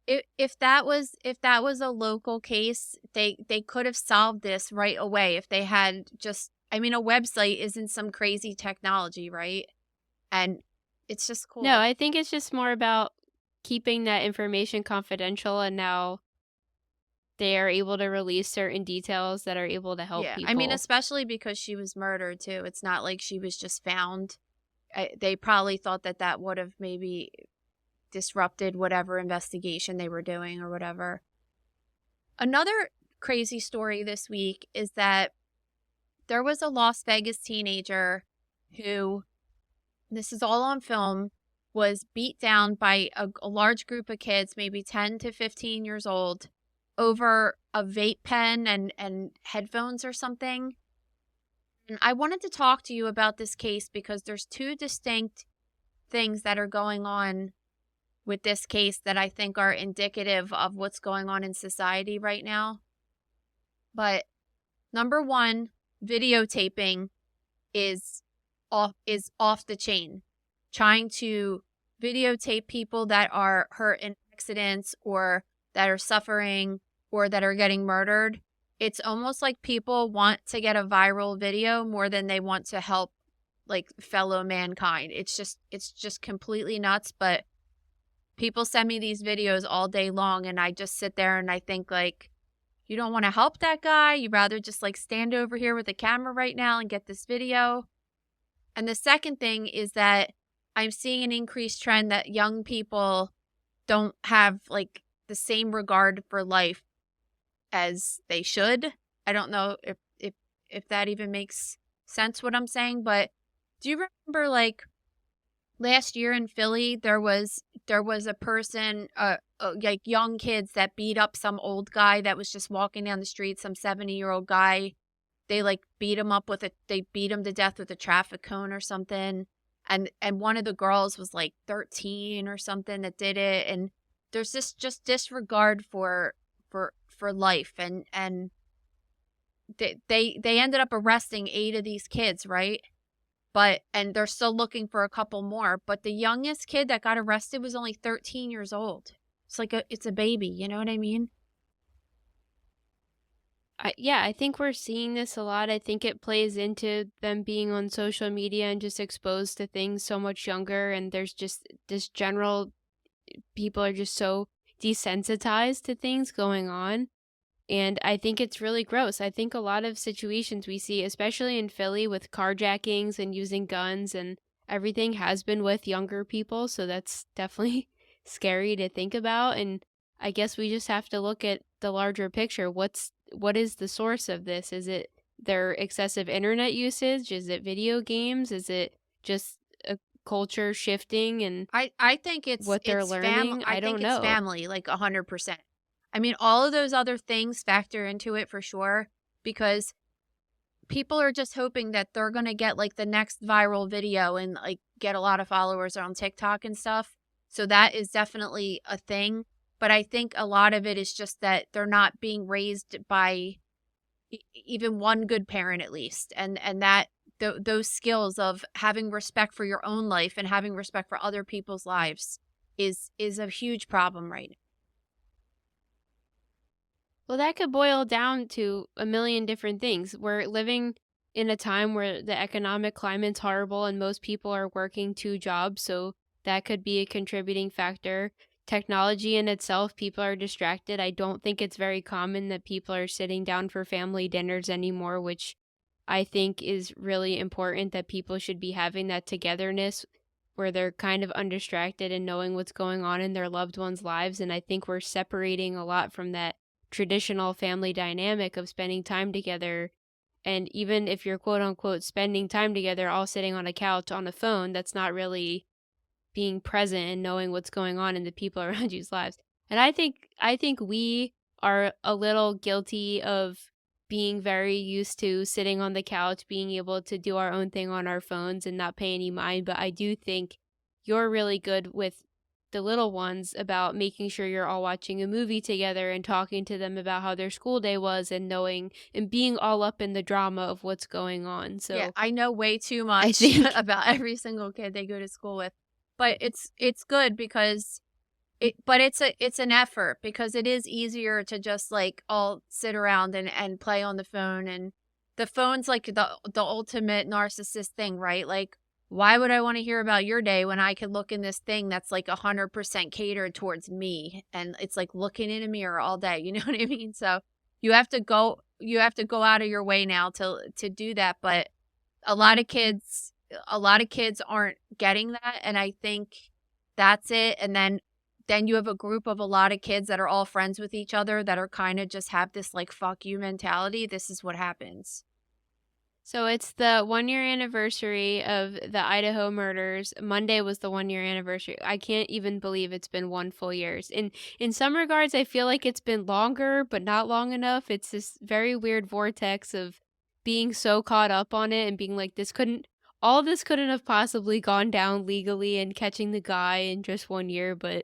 S2: if that was a local case, they could have solved this right away if they had just. I mean, a website isn't some crazy technology, right? And it's just cool.
S3: No, I think it's just more about keeping that information confidential, and now they are able to release certain details that are able to help people.
S2: I mean, especially because she was murdered too. It's not like she was just found. They probably thought that would have maybe disrupted whatever investigation they were doing or whatever. Another crazy story this week is that there was a Las Vegas teenager who, this is all on film, was beat down by a large group of kids, maybe 10 to 15 years old, over a vape pen and headphones or something. And I wanted to talk to you about this case because there's two distinct things that are going on with this case that I think are indicative of what's going on in society right now. But number one, videotaping is off the chain. Trying to videotape people that are hurt in accidents or that are suffering or that are getting murdered. It's almost like people want to get a viral video more than they want to help like fellow mankind. It's just completely nuts, but people send me these videos all day long and I just sit there and I think like, you don't want to help that guy. You'd rather just like stand over here with a camera right now and get this video. And the second thing is that I'm seeing an increased trend that young people don't have like the same regard for life as they should. I don't know if that even makes sense what I'm saying, but do you remember like last year in Philly there was a person like young kids that beat up some old guy that was just walking down the street, some 70-year-old guy. They like beat him to death with a traffic cone or something. And one of the girls was like 13 or something that did it. And there's this just disregard for life. And they ended up arresting 8 of these kids, right? And they're still looking for a couple more. But the youngest kid that got arrested was only 13 years old. It's like it's a baby, you know what I mean?
S3: Yeah, I think we're seeing this a lot. I think it plays into them being on social media and just exposed to things so much younger. And there's just this general, people are just so desensitized to things going on. And I think it's really gross. I think a lot of situations we see, especially in Philly with carjackings and using guns and everything, has been with younger people. So that's definitely scary to think about. And I guess we just have to look at the larger picture. What is the source of this? Is it their excessive internet usage? Is it video games? Is it just a culture shifting and
S2: I think it's
S3: what they're learning? I don't know.
S2: It's family, like 100%. I mean, all of those other things factor into it for sure, because people are just hoping that they're going to get like the next viral video and like get a lot of followers on TikTok and stuff. So that is definitely a thing. But I think a lot of it is just that they're not being raised by even one good parent, at least. And that those skills of having respect for your own life and having respect for other people's lives is a huge problem right now.
S3: Well, that could boil down to a million different things. We're living in a time where the economic climate's horrible and most people are working 2 jobs, so that could be a contributing factor. Technology in itself, people are distracted. I don't think it's very common that people are sitting down for family dinners anymore, which I think is really important, that people should be having that togetherness where they're kind of undistracted and knowing what's going on in their loved ones' lives. And I think we're separating a lot from that traditional family dynamic of spending time together. And even if you're quote unquote spending time together all sitting on a couch on a phone, that's not really being present and knowing what's going on in the people around you's lives. And I think we are a little guilty of being very used to sitting on the couch, being able to do our own thing on our phones and not pay any mind. But I do think you're really good with the little ones about making sure you're all watching a movie together and talking to them about how their school day was and knowing and being all up in the drama of what's going on. So
S2: yeah, I know way too
S3: I
S2: much
S3: think
S2: about every single kid they go to school with, but it's good because it's an effort, because it is easier to just like all sit around and play on the phone, and the phone's like the ultimate narcissist thing, right? Like, why would I want to hear about your day when I could look in this thing that's like 100% catered towards me, and it's like looking in a mirror all day, you know what I mean? So you have to go out of your way now to do that, but a lot of kids aren't getting that, and I think that's it. And then you have a group of a lot of kids that are all friends with each other that are kind of just have this like fuck you mentality. This is what happens.
S3: So it's the 1-year anniversary of the Idaho murders. Monday was the 1-year anniversary. I can't even believe it's been 1 full year. In some regards, I feel like it's been longer, but not long enough. It's this very weird vortex of being so caught up on it and being like, all this couldn't have possibly gone down legally and catching the guy in just 1 year, but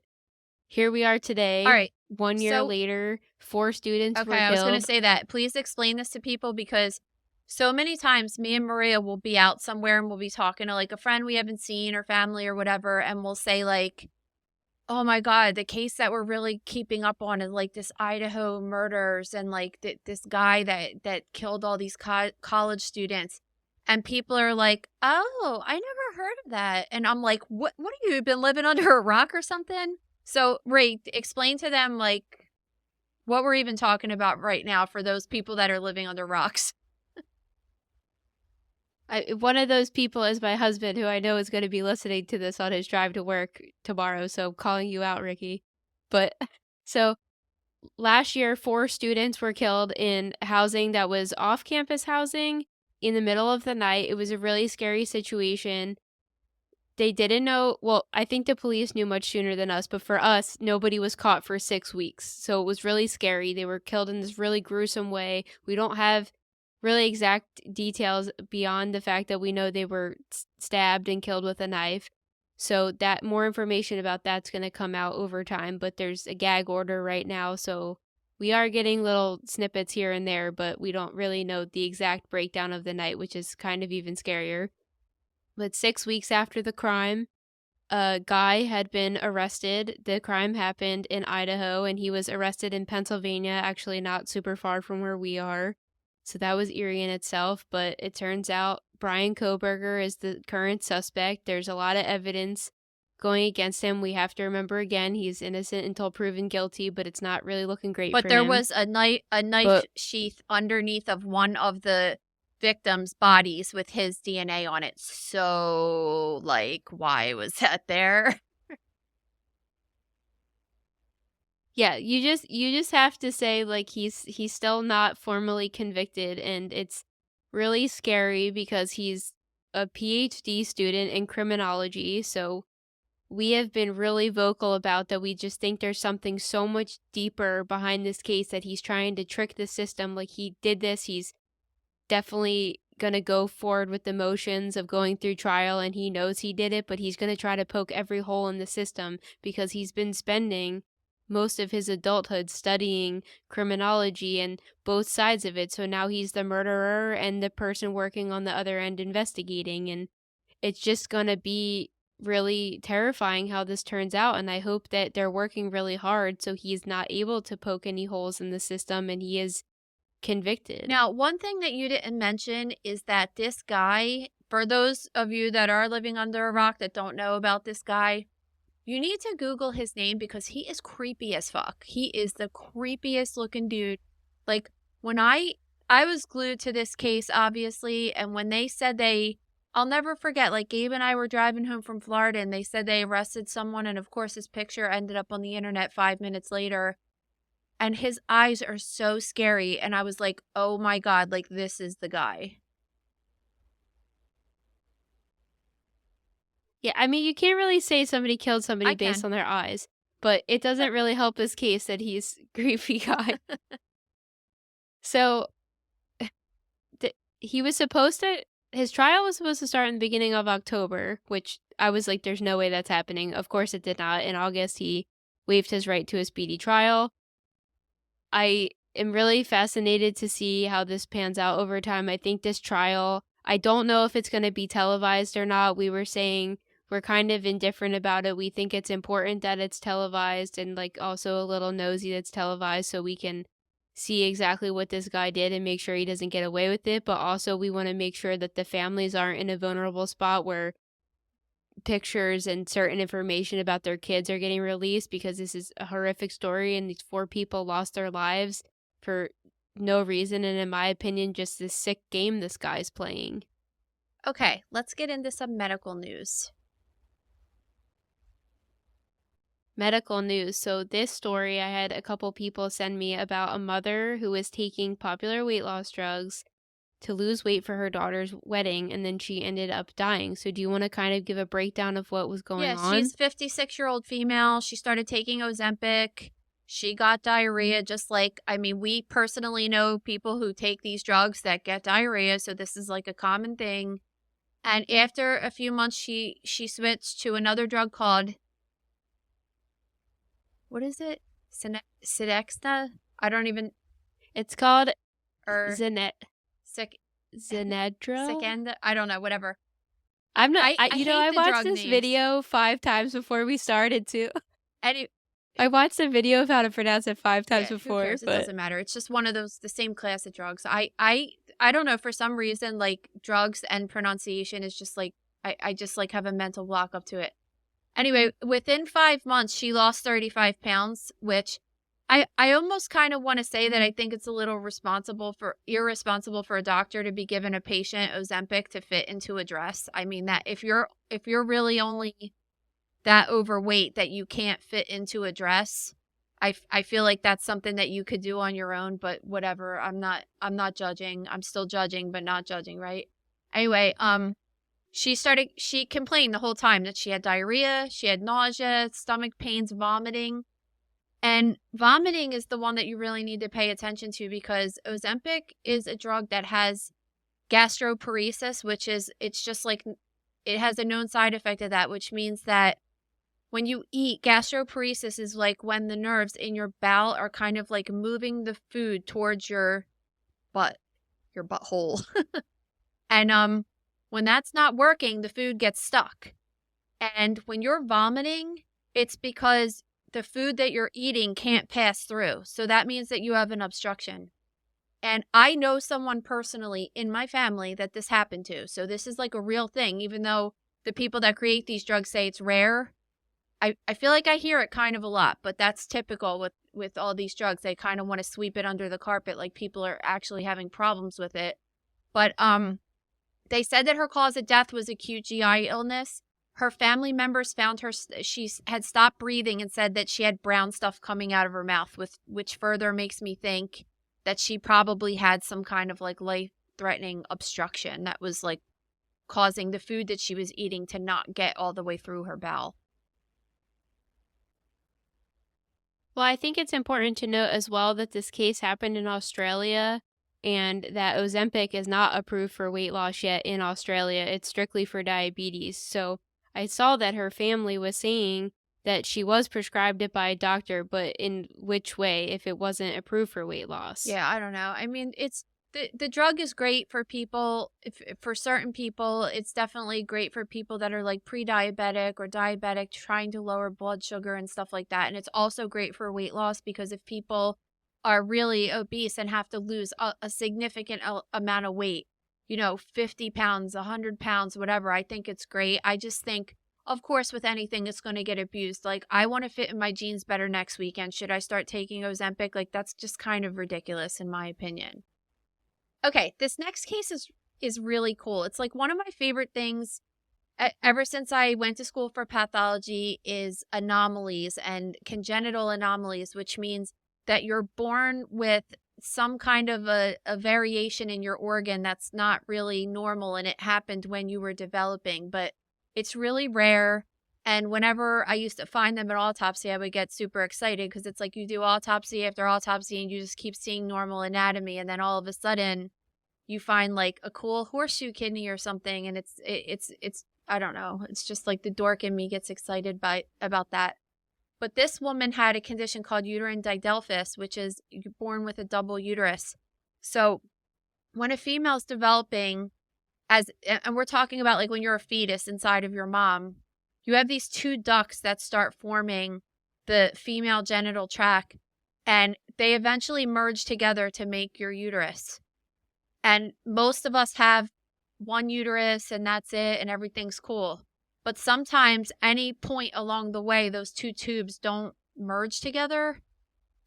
S3: here we are today.
S2: All right.
S3: 1 year later, 4 students were
S2: Okay,
S3: killed.
S2: I was going to say that. Please explain this to people, because so many times me and Maria will be out somewhere and we'll be talking to like a friend we haven't seen or family or whatever, and we'll say like, oh my God, the case that we're really keeping up on is like this Idaho murders and like this guy that killed all these college students. And people are like, oh, I never heard of that. And I'm like, what have you been living under a rock or something? So Ray, explain to them like what we're even talking about right now for those people that are living under rocks.
S3: One of those people is my husband, who I know is going to be listening to this on his drive to work tomorrow. So I'm calling you out, Ricky. But so last year, 4 students were killed in housing that was off-campus housing in the middle of the night. It was a really scary situation. They didn't know. Well, I think the police knew much sooner than us, but for us, nobody was caught for 6 weeks. So it was really scary. They were killed in this really gruesome way. We don't have really exact details beyond the fact that we know they were stabbed and killed with a knife. So that more information about that's going to come out over time, but there's a gag order right now, so we are getting little snippets here and there, but we don't really know the exact breakdown of the night, which is kind of even scarier. But 6 weeks after the crime, a guy had been arrested. The crime happened in Idaho, and he was arrested in Pennsylvania, actually not super far from where we are. So that was eerie in itself, but it turns out Brian Kohberger is the current suspect. There's a lot of evidence going against him. We have to remember again, he's innocent until proven guilty, but it's not really looking great for him.
S2: But there was a knife sheath underneath of one of the victims' bodies with his DNA on it. So, like, why was that there?
S3: Yeah, you just have to say like he's still not formally convicted, and it's really scary because he's a PhD student in criminology. So we have been really vocal about that. We just think there's something so much deeper behind this case, that he's trying to trick the system. Like, he did this, he's definitely gonna go forward with the motions of going through trial, and he knows he did it, but he's gonna try to poke every hole in the system because he's been spending most of his adulthood studying criminology and both sides of it. So now he's the murderer and the person working on the other end investigating, and it's just gonna be really terrifying how this turns out. And I hope that they're working really hard so he's not able to poke any holes in the system and he is convicted.
S2: Now, one thing that you didn't mention is that this guy, for those of you that are living under a rock that don't know about this guy, you need to Google his name because he is creepy as fuck. He is the creepiest looking dude. Like, when I was glued to this case, obviously, and when they said I'll never forget, like, Gabe and I were driving home from Florida and they said they arrested someone, and of course his picture ended up on the internet 5 minutes later, and his eyes are so scary, and I was like, oh my God, like, this is the guy.
S3: Yeah, I mean, you can't really say somebody killed somebody based on their eyes, but it doesn't really help his case that he's a creepy guy. So, he was supposed to his trial was supposed to start in the beginning of October, which I was like, there's no way that's happening. Of course it did not. In August, he waived his right to a speedy trial. I am really fascinated to see how this pans out over time. I think this trial, I don't know if it's going to be televised or not. We were saying we're kind of indifferent about it. We think it's important that it's televised and like also a little nosy that's televised so we can see exactly what this guy did and make sure he doesn't get away with it. But also we want to make sure that the families aren't in a vulnerable spot where pictures and certain information about their kids are getting released, because this is a horrific story and these 4 people lost their lives for no reason, and in my opinion just this sick game this guy's playing.
S2: Okay, let's get into some medical news.
S3: So this story, I had a couple people send me about a mother who was taking popular weight loss drugs to lose weight for her daughter's wedding, and then she ended up dying. So do you want to kind of give a breakdown of what was going on?
S2: Yeah, she's a 56-year-old female. She started taking Ozempic. She got diarrhea, just like, I mean, we personally know people who take these drugs that get diarrhea, so this is like a common thing. And after a few months, she switched to another drug called, what is it? Codexta? I don't even...
S3: It's called
S2: or
S3: Zenedra?
S2: Secenda? I don't know, whatever.
S3: I'm not. I
S2: hate the
S3: watched
S2: drug
S3: this
S2: names.
S3: video 5 times before we started too.
S2: Any,
S3: I watched a video of how to pronounce it 5 times
S2: yeah,
S3: before.
S2: Who cares?
S3: But
S2: It doesn't matter. It's just one of those, the same class of drugs. I don't know, for some reason, like, drugs and pronunciation is just like, I just like have a mental block up to it. Anyway, within 5 months, she lost 35 pounds, which I almost kind of want to say that I think it's a little irresponsible for a doctor to be giving a patient Ozempic to fit into a dress. I mean, that if you're really only that overweight that you can't fit into a dress, I feel like that's something that you could do on your own, but whatever. I'm not judging. I'm still judging, but not judging, right? Anyway, she complained the whole time that she had diarrhea, she had nausea, stomach pains, vomiting. And vomiting is the one that you really need to pay attention to, because Ozempic is a drug that has gastroparesis, which is, it's just like, it has a known side effect of that, which means that when you eat, gastroparesis is like when the nerves in your bowel are kind of like moving the food towards your butthole. And when that's not working, the food gets stuck. And when you're vomiting, it's because the food that you're eating can't pass through. So that means that you have an obstruction. And I know someone personally in my family that this happened to. So this is like a real thing, even though the people that create these drugs say it's rare. I feel like I hear it kind of a lot, but that's typical with all these drugs. They kind of want to sweep it under the carpet, like people are actually having problems with it. But they said that her cause of death was acute GI illness. Her family members found her, she had stopped breathing and said that she had brown stuff coming out of her mouth, which further makes me think that she probably had some kind of like life-threatening obstruction that was like causing the food that she was eating to not get all the way through her bowel.
S3: well, I think it's important to note as well that this case happened in Australia, and that Ozempic is not approved for weight loss yet in Australia. It's strictly for diabetes. So I saw that her family was saying that she was prescribed it by a doctor, but in which way if it wasn't approved for weight loss?
S2: Yeah, I don't know. I mean, it's the drug is great for people. For certain people, it's definitely great for people that are like pre-diabetic or diabetic, trying to lower blood sugar and stuff like that. And it's also great for weight loss, because if people are really obese and have to lose a significant amount of weight, 50 pounds, 100 pounds, whatever, I think it's great. I just think, of course, with anything, it's going to get abused. Like, I want to fit in my jeans better next weekend. Should I start taking Ozempic? Like, that's just kind of ridiculous in my opinion. Okay, this next case is really cool. It's like one of my favorite things ever since I went to school for pathology is anomalies and congenital anomalies, which means that you're born with some kind of a variation in your organ that's not really normal, and it happened when you were developing, but it's really rare. And whenever I used to find them at autopsy, I would get super excited, because it's like you do autopsy after autopsy and you just keep seeing normal anatomy, and then all of a sudden you find like a cool horseshoe kidney or something, and it's I don't know, it's just like the dork in me gets excited about that. But this woman had a condition called uterine didelphys, which is you're born with a double uterus. So when a female's developing, and we're talking about like when you're a fetus inside of your mom, you have these two ducts that start forming the female genital tract, and they eventually merge together to make your uterus. And most of us have one uterus and that's it, and everything's cool. But sometimes any point along the way, those two tubes don't merge together.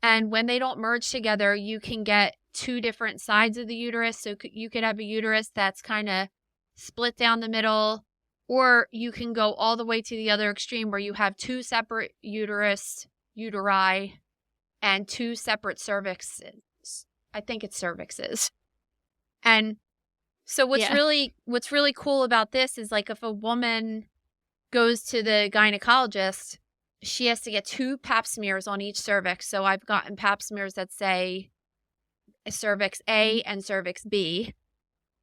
S2: And when they don't merge together, you can get two different sides of the uterus. So you could have a uterus that's kind of split down the middle, or you can go all the way to the other extreme where you have two separate uteri, and two separate cervixes. I think it's cervixes. And so what's really cool about this is like if a woman goes to the gynecologist, she has to get 2 pap smears on each cervix. So I've gotten pap smears that say cervix A and cervix B.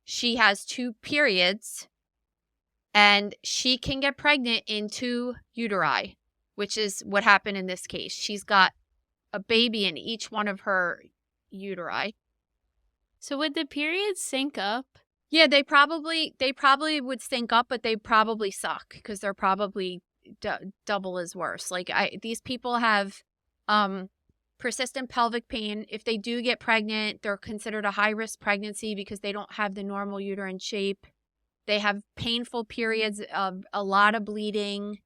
S2: She has 2 periods, and she can get pregnant in 2 uteri, which is what happened in this case. She's got a baby in each one of her uteri.
S3: So would the periods sync up?
S2: Yeah, they probably would sync up, but they probably suck because they're probably double as worse. Like these people have persistent pelvic pain. If they do get pregnant, they're considered a high-risk pregnancy because they don't have the normal uterine shape. They have painful periods, of a lot of bleeding.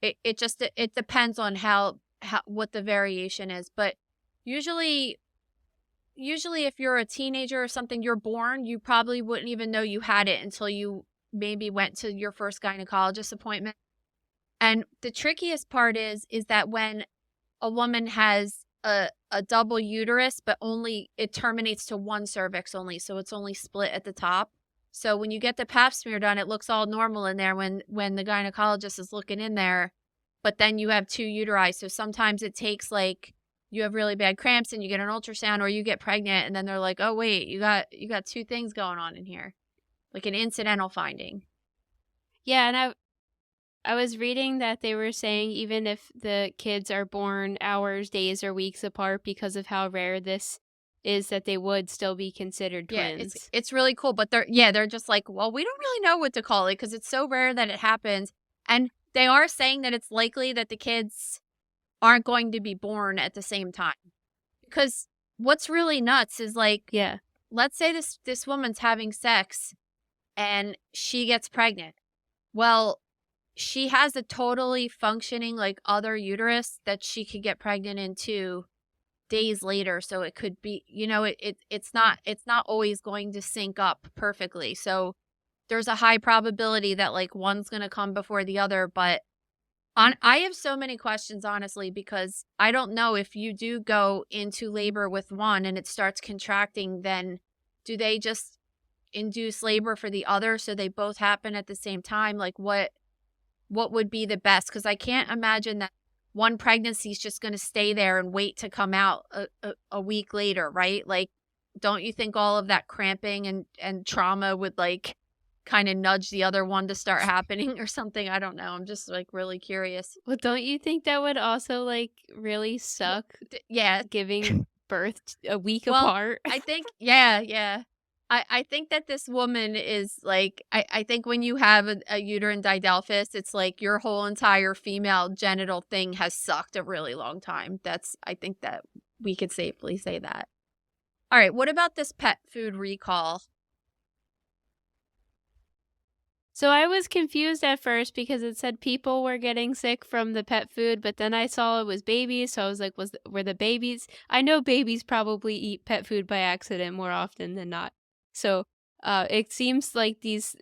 S2: It depends on how what the variation is, but usually if you're a teenager or something, you're born, you probably wouldn't even know you had it until you maybe went to your first gynecologist appointment. And the trickiest part is that when a woman has a double uterus, but only it terminates to one cervix only, so it's only split at the top. So when you get the pap smear done, it looks all normal in there when the gynecologist is looking in there, but then you have 2 uteri. So sometimes it takes like you have really bad cramps and you get an ultrasound, or you get pregnant and then they're like, oh wait, you got 2 things going on in here, like an incidental finding.
S3: Yeah, and I was reading that they were saying even if the kids are born hours, days, or weeks apart because of how rare this is, that they would still be considered twins.
S2: Yeah, it's really cool, but they're just like, well, we don't really know what to call it because it's so rare that it happens. And they are saying that it's likely that the kids aren't going to be born at the same time. Because what's really nuts is like, let's say this woman's having sex and she gets pregnant. Well, she has a totally functioning like other uterus that she could get pregnant into days later. So it could be, it's not always going to sync up perfectly. So there's a high probability that like one's going to come before the other. But I have so many questions, honestly, because I don't know if you do go into labor with one and it starts contracting, then do they just induce labor for the other so they both happen at the same time? Like what would be the best? Because I can't imagine that one pregnancy is just going to stay there and wait to come out a week later, right? Like, don't you think all of that cramping and trauma would like kind of nudge the other one to start happening or something? I don't know. I'm just like really curious.
S3: Well, don't you think that would also like really suck?
S2: Yeah.
S3: Giving birth a week apart?
S2: I think, yeah. I think that this woman is like, I think when you have a uterine didelphys, it's like your whole entire female genital thing has sucked a really long time. I think that we could safely say that. All right. What about this pet food recall?
S3: So I was confused at first because it said people were getting sick from the pet food, but then I saw it was babies. So I was like, were the babies? I know babies probably eat pet food by accident more often than not. So it seems like these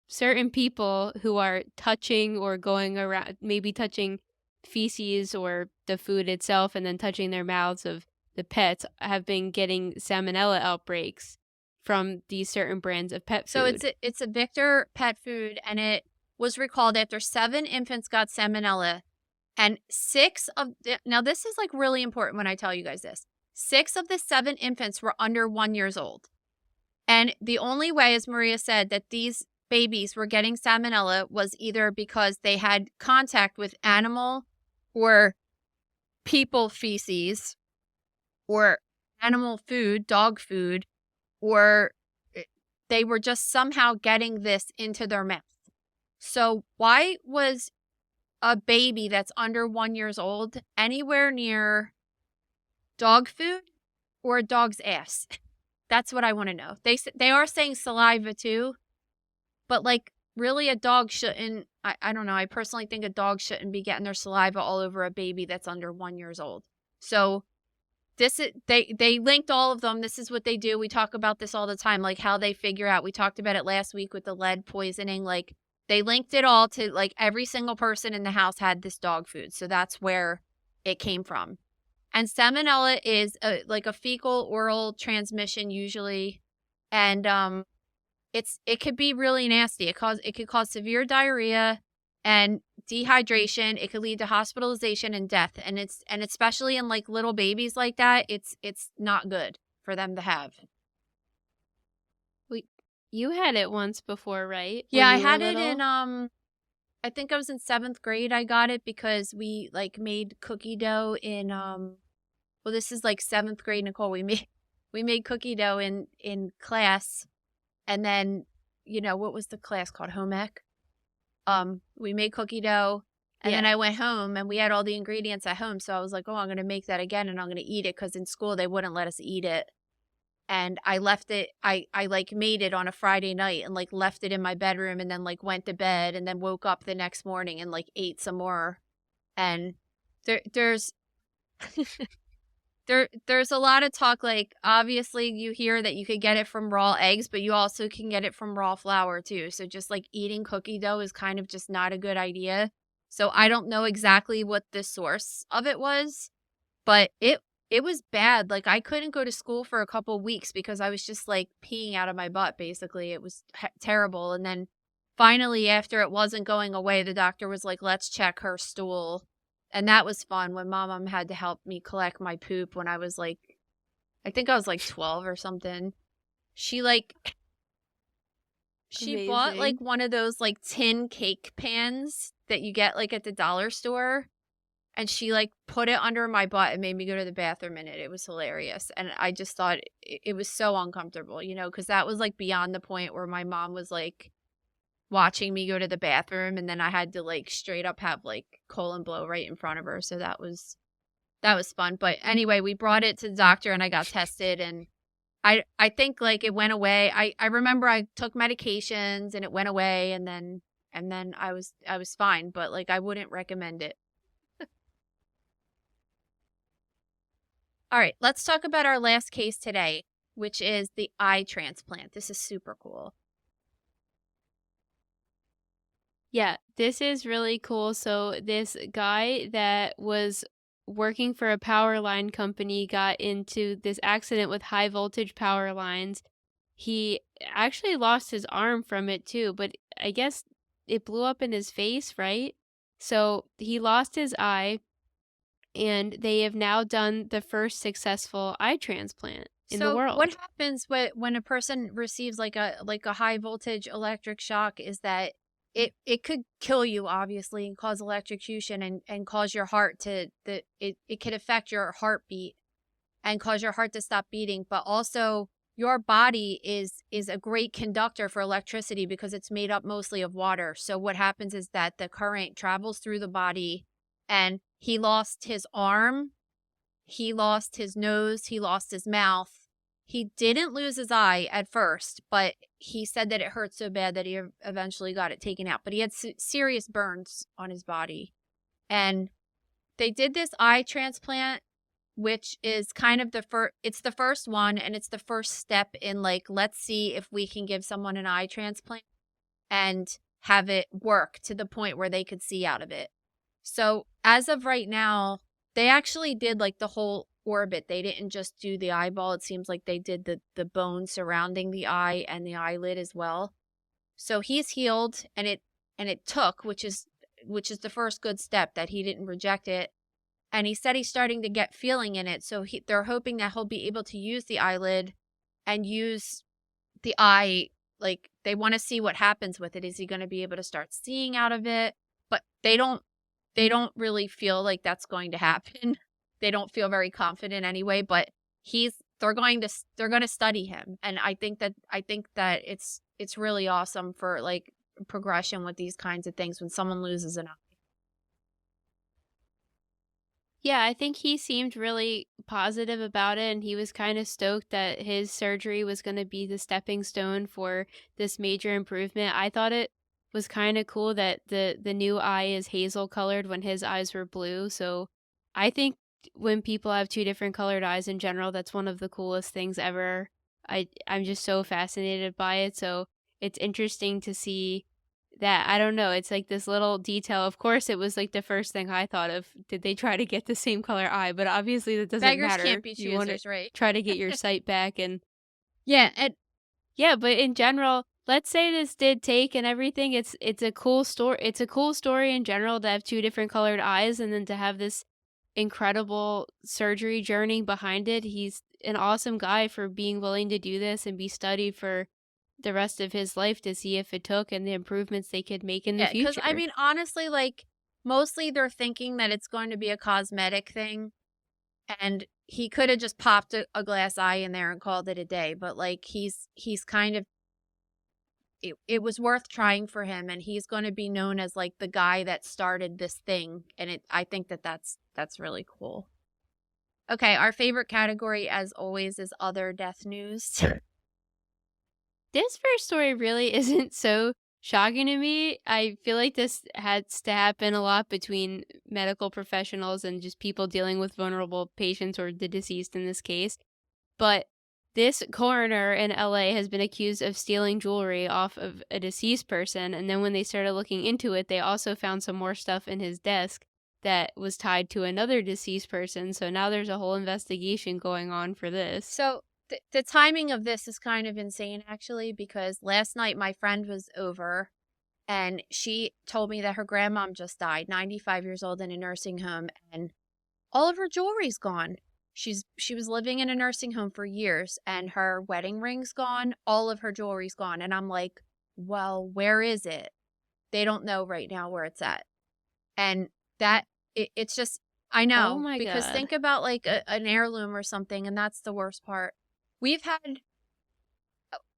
S3: certain people who are touching or going around, maybe touching feces or the food itself and then touching their mouths of the pets, have been getting salmonella outbreaks from these certain brands of pet food.
S2: So it's a Victor pet food, and it was recalled after 7 infants got salmonella, and now this is like really important when I tell you guys this. 6 of the 7 infants were under 1 year old. And the only way, as Maria said, that these babies were getting salmonella was either because they had contact with animal or people feces or animal food, dog food, or they were just somehow getting this into their mouth. So why was a baby that's under 1 year old anywhere near dog food or a dog's ass? That's what I want to know. They are saying saliva too, but like really a dog shouldn't, I don't know. I personally think a dog shouldn't be getting their saliva all over a baby that's under 1 year old. So this is, they linked all of them. This is what they do. We talk about this all the time, like how they figure out. We talked about it last week with the lead poisoning. Like they linked it all to like every single person in the house had this dog food. So that's where it came from. And salmonella is like a fecal oral transmission usually, and it could be really nasty. It could cause severe diarrhea and dehydration. It could lead to hospitalization and death. And especially in like little babies like that, it's not good for them to have.
S3: You had it once before, right?
S2: Yeah, I had it in I think I was in 7th grade. I got it because we like made cookie dough in well, this is like 7th grade, Nicole. We made cookie dough in class, and then what was the class called? Home ec. We made cookie dough, and then I went home and we had all the ingredients at home. So I was like, oh, I'm gonna make that again, and I'm gonna eat it because in school they wouldn't let us eat it. And I left it. I like made it on a Friday night and like left it in my bedroom, and then like went to bed, and then woke up the next morning and like ate some more. And there's there's a lot of talk, like obviously you hear that you could get it from raw eggs, but you also can get it from raw flour too. So just like eating cookie dough is kind of just not a good idea. So I don't know exactly what the source of it was, but it was bad. Like I couldn't go to school for a couple weeks because I was just like peeing out of my butt basically. It was terrible. And then finally, after it wasn't going away, the doctor was like, let's check her stool. And that was fun when Mom had to help me collect my poop when I was like, I think I was like 12 or something. She bought like one of those like tin cake pans that you get like at the dollar store. And she like put it under my butt and made me go to the bathroom in it. It was hilarious. And I just thought it was so uncomfortable, because that was like beyond the point where my mom was like watching me go to the bathroom, and then I had to like straight up have like colon blow right in front of her. So that was fun. But anyway, we brought it to the doctor and I got tested, and I think like it went away. I remember I took medications and it went away, and then I was fine, but like I wouldn't recommend it. All right, let's talk about our last case today, which is the eye transplant. This is super cool.
S3: Yeah, this is really cool. So this guy that was working for a power line company got into this accident with high voltage power lines. He actually lost his arm from it too, but I guess it blew up in his face, right? So he lost his eye, and they have now done the first successful eye transplant in the world.
S2: So what happens when a person receives like a high voltage electric shock is that it could kill you, obviously, and cause electrocution and cause your heart it could affect your heartbeat and cause your heart to stop beating. But also your body is a great conductor for electricity because it's made up mostly of water. So what happens is that the current travels through the body, and he lost his arm, he lost his nose, he lost his mouth. He didn't lose his eye at first, but he said that it hurt so bad that he eventually got it taken out. But he had serious burns on his body. And they did this eye transplant, which is kind of it's the first one, and it's the first step in like, let's see if we can give someone an eye transplant and have it work to the point where they could see out of it. So as of right now, they actually did like the whole orbit. They didn't just do the eyeball. It seems like they did the bone surrounding the eye and the eyelid as well. So he's healed, and it took, which is the first good step, that he didn't reject it. And he said he's starting to get feeling in it. So they're hoping that he'll be able to use the eyelid and use the eye, like they want to see what happens with it. Is he going to be able to start seeing out of it? But they don't really feel like that's going to happen. They don't feel very confident anyway, but they're going to study him. And I think that it's really awesome for like progression with these kinds of things when someone loses an eye.
S3: Yeah, I think he seemed really positive about it, and he was kind of stoked that his surgery was going to be the stepping stone for this major improvement. I thought it was kind of cool that the new eye is hazel colored when his eyes were blue. So I think when people have two different colored eyes in general, that's one of the coolest things ever. I'm just so fascinated by it. So it's interesting to see that. I don't know, it's like this little detail. Of course, it was like the first thing I thought of. Did they try to get the same color eye? But obviously that doesn't
S2: Beggars
S3: matter.
S2: can't be
S3: You want
S2: choosers,
S3: to
S2: right?
S3: try to get your sight back. And
S2: Yeah, and
S3: yeah, but in general, let's say this did take and everything, it's a cool story. It's a cool story in general to have two different colored eyes, and then to have this incredible surgery journey behind it. He's an awesome guy for being willing to do this and be studied for the rest of his life to see if it took and the improvements they could make in the future.
S2: because I mean, honestly, like mostly they're thinking that it's going to be a cosmetic thing, and he could have just popped a glass eye in there and called it a day. But like he's kind of it was worth trying for him, and he's going to be known as like the guy that started this thing, and I think that's really cool. Okay, our favorite category as always is other death news.
S3: This first story really isn't so shocking to me. I feel like this has to happen a lot between medical professionals and just people dealing with vulnerable patients, or the deceased in this case. But this coroner in LA has been accused of stealing jewelry off of a deceased person, and then when they started looking into it, they also found some more stuff in his desk that was tied to another deceased person. So now there's a whole investigation going on for this.
S2: So the timing of this is kind of insane, actually, because last night my friend was over, and she told me that her grandmom just died, 95 years old, in a nursing home, and all of her jewelry's gone. She was living in a nursing home for years, and her wedding ring's gone. All of her jewelry's gone. And I'm like, well, where is it? They don't know right now where it's at. And it's just, I know.
S3: Oh my
S2: because
S3: God.
S2: think about like an heirloom or something, and that's the worst part.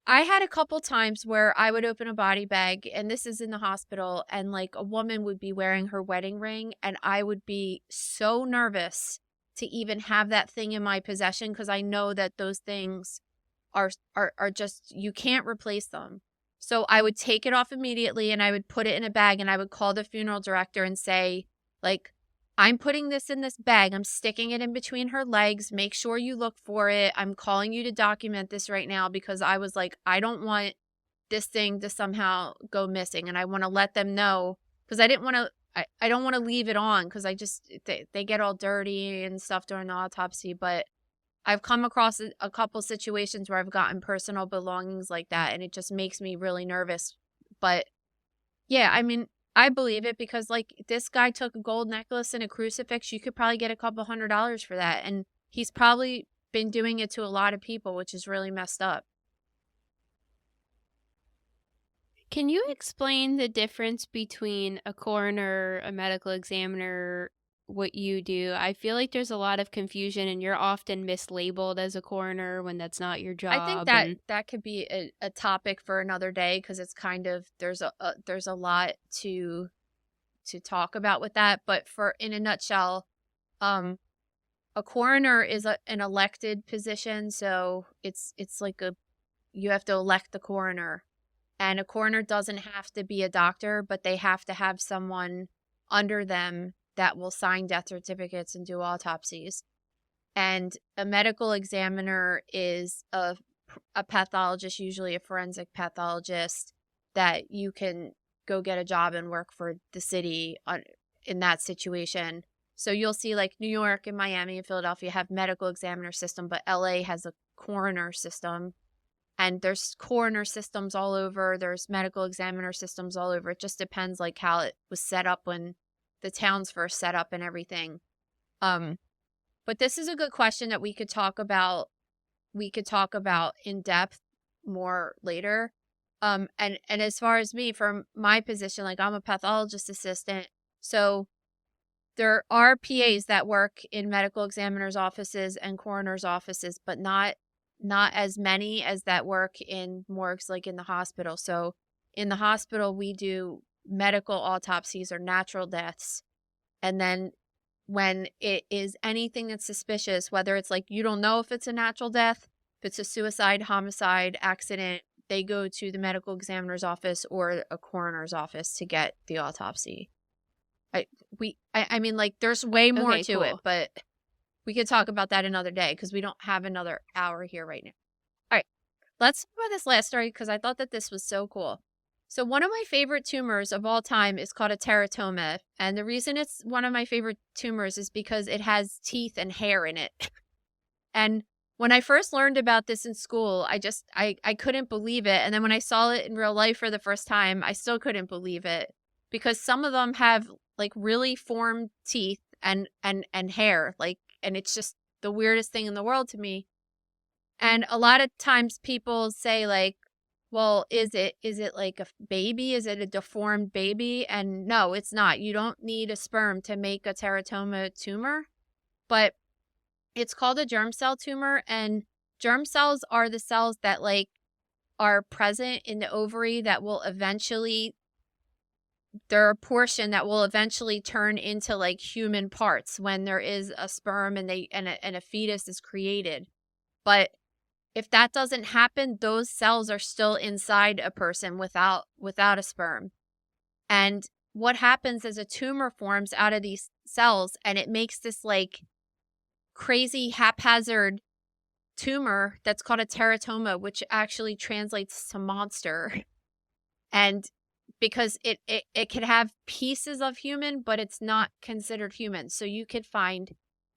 S2: I had a couple times where I would open a body bag, and this is in the hospital, and like a woman would be wearing her wedding ring, and I would be so nervous to even have that thing in my possession, because I know that those things are just, you can't replace them. So I would take it off immediately, and I would put it in a bag, and I would call the funeral director and say, like, I'm putting this in this bag. I'm sticking it in between her legs. Make sure you look for it. I'm calling you to document this right now, because I was like, I don't want this thing to somehow go missing. And I want to let them know, because I don't want to leave it on, because they get all dirty and stuff during the autopsy. But I've come across a couple situations where I've gotten personal belongings like that, and it just makes me really nervous. But yeah, I mean, I believe it, because like this guy took a gold necklace and a crucifix. You could probably get a couple $100s for that. And he's probably been doing it to a lot of people, which is really messed up.
S3: Can you explain the difference between a coroner, a medical examiner, what you do? I feel like there's a lot of confusion, and you're often mislabeled as a coroner when that's not your job.
S2: I think that could be a topic for another day, because it's kind of, there's a lot to talk about with that. But in a nutshell, a coroner is an elected position, so it's like you have to elect the coroner. And a coroner doesn't have to be a doctor, but they have to have someone under them that will sign death certificates and do autopsies. And a medical examiner is a pathologist, usually a forensic pathologist, that you can go get a job and work for the city in that situation. So you'll see like New York and Miami and Philadelphia have medical examiner system, but LA has a coroner system. And there's coroner systems all over. There's medical examiner systems all over. It just depends like how it was set up when the town's first set up and everything. But this is a good question that we could talk about. We could talk about in depth more later. And as far as me, from my position, like I'm a pathologist assistant, so there are PAs that work in medical examiners' offices and coroners' offices, but not as many as that work in morgues, like in the hospital. So in the hospital, we do medical autopsies or natural deaths. And then when it is anything that's suspicious, whether it's like you don't know if it's a natural death, if it's a suicide, homicide, accident, they go to the medical examiner's office or a coroner's office to get the autopsy. I mean, like, there's way more
S3: Okay,
S2: to
S3: cool.
S2: it, but we could talk about that another day because we don't have another hour here right now. All right, let's talk about this last story because I thought that this was so cool. So one of my favorite tumors of all time is called a teratoma. And the reason it's one of my favorite tumors is because it has teeth and hair in it. And when I first learned about this in school, I couldn't believe it. And then when I saw it in real life for the first time, I still couldn't believe it because some of them have like really formed teeth and hair, like, and it's just the weirdest thing in the world to me. And a lot of times people say like, well, is it like a baby? Is it a deformed baby? And no, it's not. You don't need a sperm to make a teratoma tumor, but it's called a germ cell tumor. And germ cells are the cells that like are present in the ovary that will eventually, they're a portion that will eventually turn into like human parts when there is a sperm and a fetus is created. But if that doesn't happen, those cells are still inside a person without a sperm. And what happens is a tumor forms out of these cells and it makes this like crazy haphazard tumor that's called a teratoma, which actually translates to monster. And because it could have pieces of human, but it's not considered human. So you could find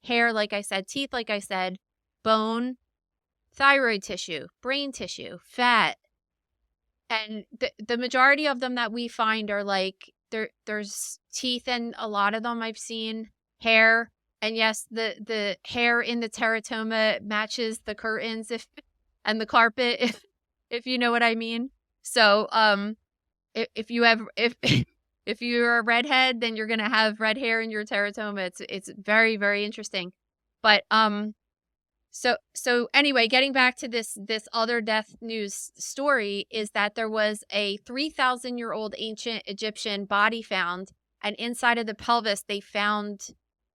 S2: hair, like I said, teeth, like I said, bone, thyroid tissue, brain tissue, fat. And the majority of them that we find are like, there's teeth in a lot of them I've seen, hair. And yes, the hair in the teratoma matches the curtains and the carpet, if you know what I mean. So, if you're a redhead, then you're going to have red hair in your teratoma. It's very, very interesting. But, so anyway, getting back to this other death news story is that there was a 3,000-year-old ancient Egyptian body found, and inside of the pelvis, they found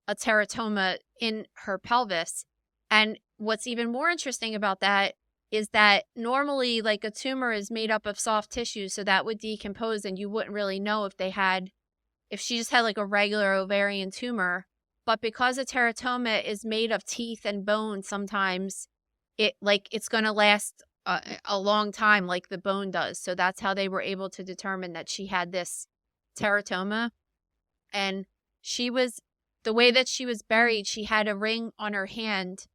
S2: a teratoma in her pelvis. And what's even more interesting about that is that normally like a tumor is made up of soft tissue, so that would decompose and you wouldn't really know if she just had like a regular ovarian tumor. But because a teratoma is made of teeth and bone, sometimes it's going to last a long time like the bone does. So that's how they were able to determine that she had this teratoma. And the way that she was buried, she had a ring on her hand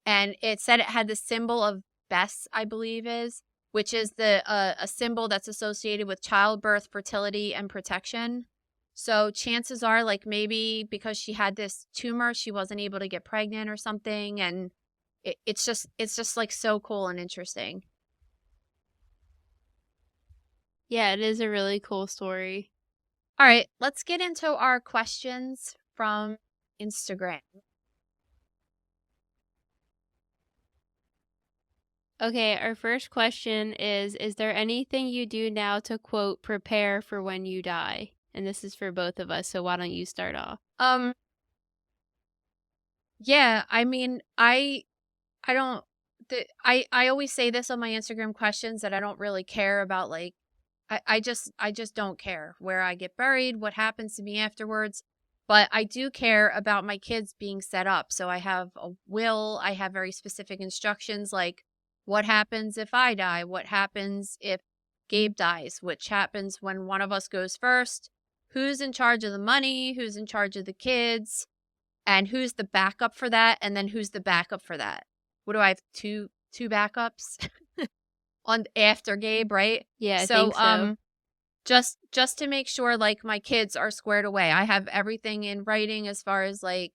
S2: and it said it had the symbol of Bess, I believe which is a symbol that's associated with childbirth, fertility, and protection. So chances are like maybe because she had this tumor, she wasn't able to get pregnant or something. And it's just like so cool and interesting.
S3: Yeah, it is a really cool story.
S2: All right, let's get into our questions from Instagram.
S3: Okay, our first question is there anything you do now to, quote, prepare for when you die? And this is for both of us, so why don't you start off?
S2: Yeah, I mean, I always say this on my Instagram questions that I don't really care about, like, I just don't care where I get buried, what happens to me afterwards. But I do care about my kids being set up. So I have a will, I have very specific instructions, like what happens if I die? What happens if Gabe dies? Which happens when one of us goes first? Who's in charge of the money? Who's in charge of the kids? And who's the backup for that? And then who's the backup for that? What do I have? Two backups on after Gabe, right?
S3: Yeah, I think so.
S2: Just to make sure like my kids are squared away. I have everything in writing as far as like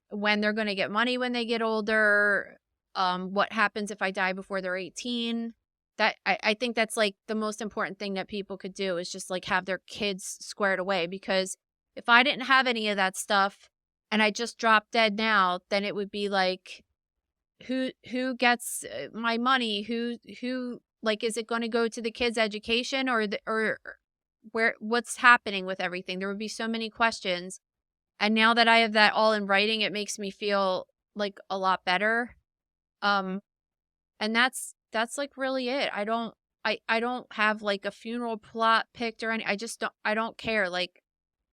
S2: when they're going to get money when they get older, what happens if I die before they're 18, I think that's like the most important thing that people could do is just like have their kids squared away, because if I didn't have any of that stuff and I just dropped dead now, then it would be like, who gets my money? Who like, is it going to go to the kids' education, or what's happening with everything? There would be so many questions. And now that I have that all in writing, it makes me feel like a lot better. And that's like really it. I don't have like a funeral plot picked or any. I don't care. Like,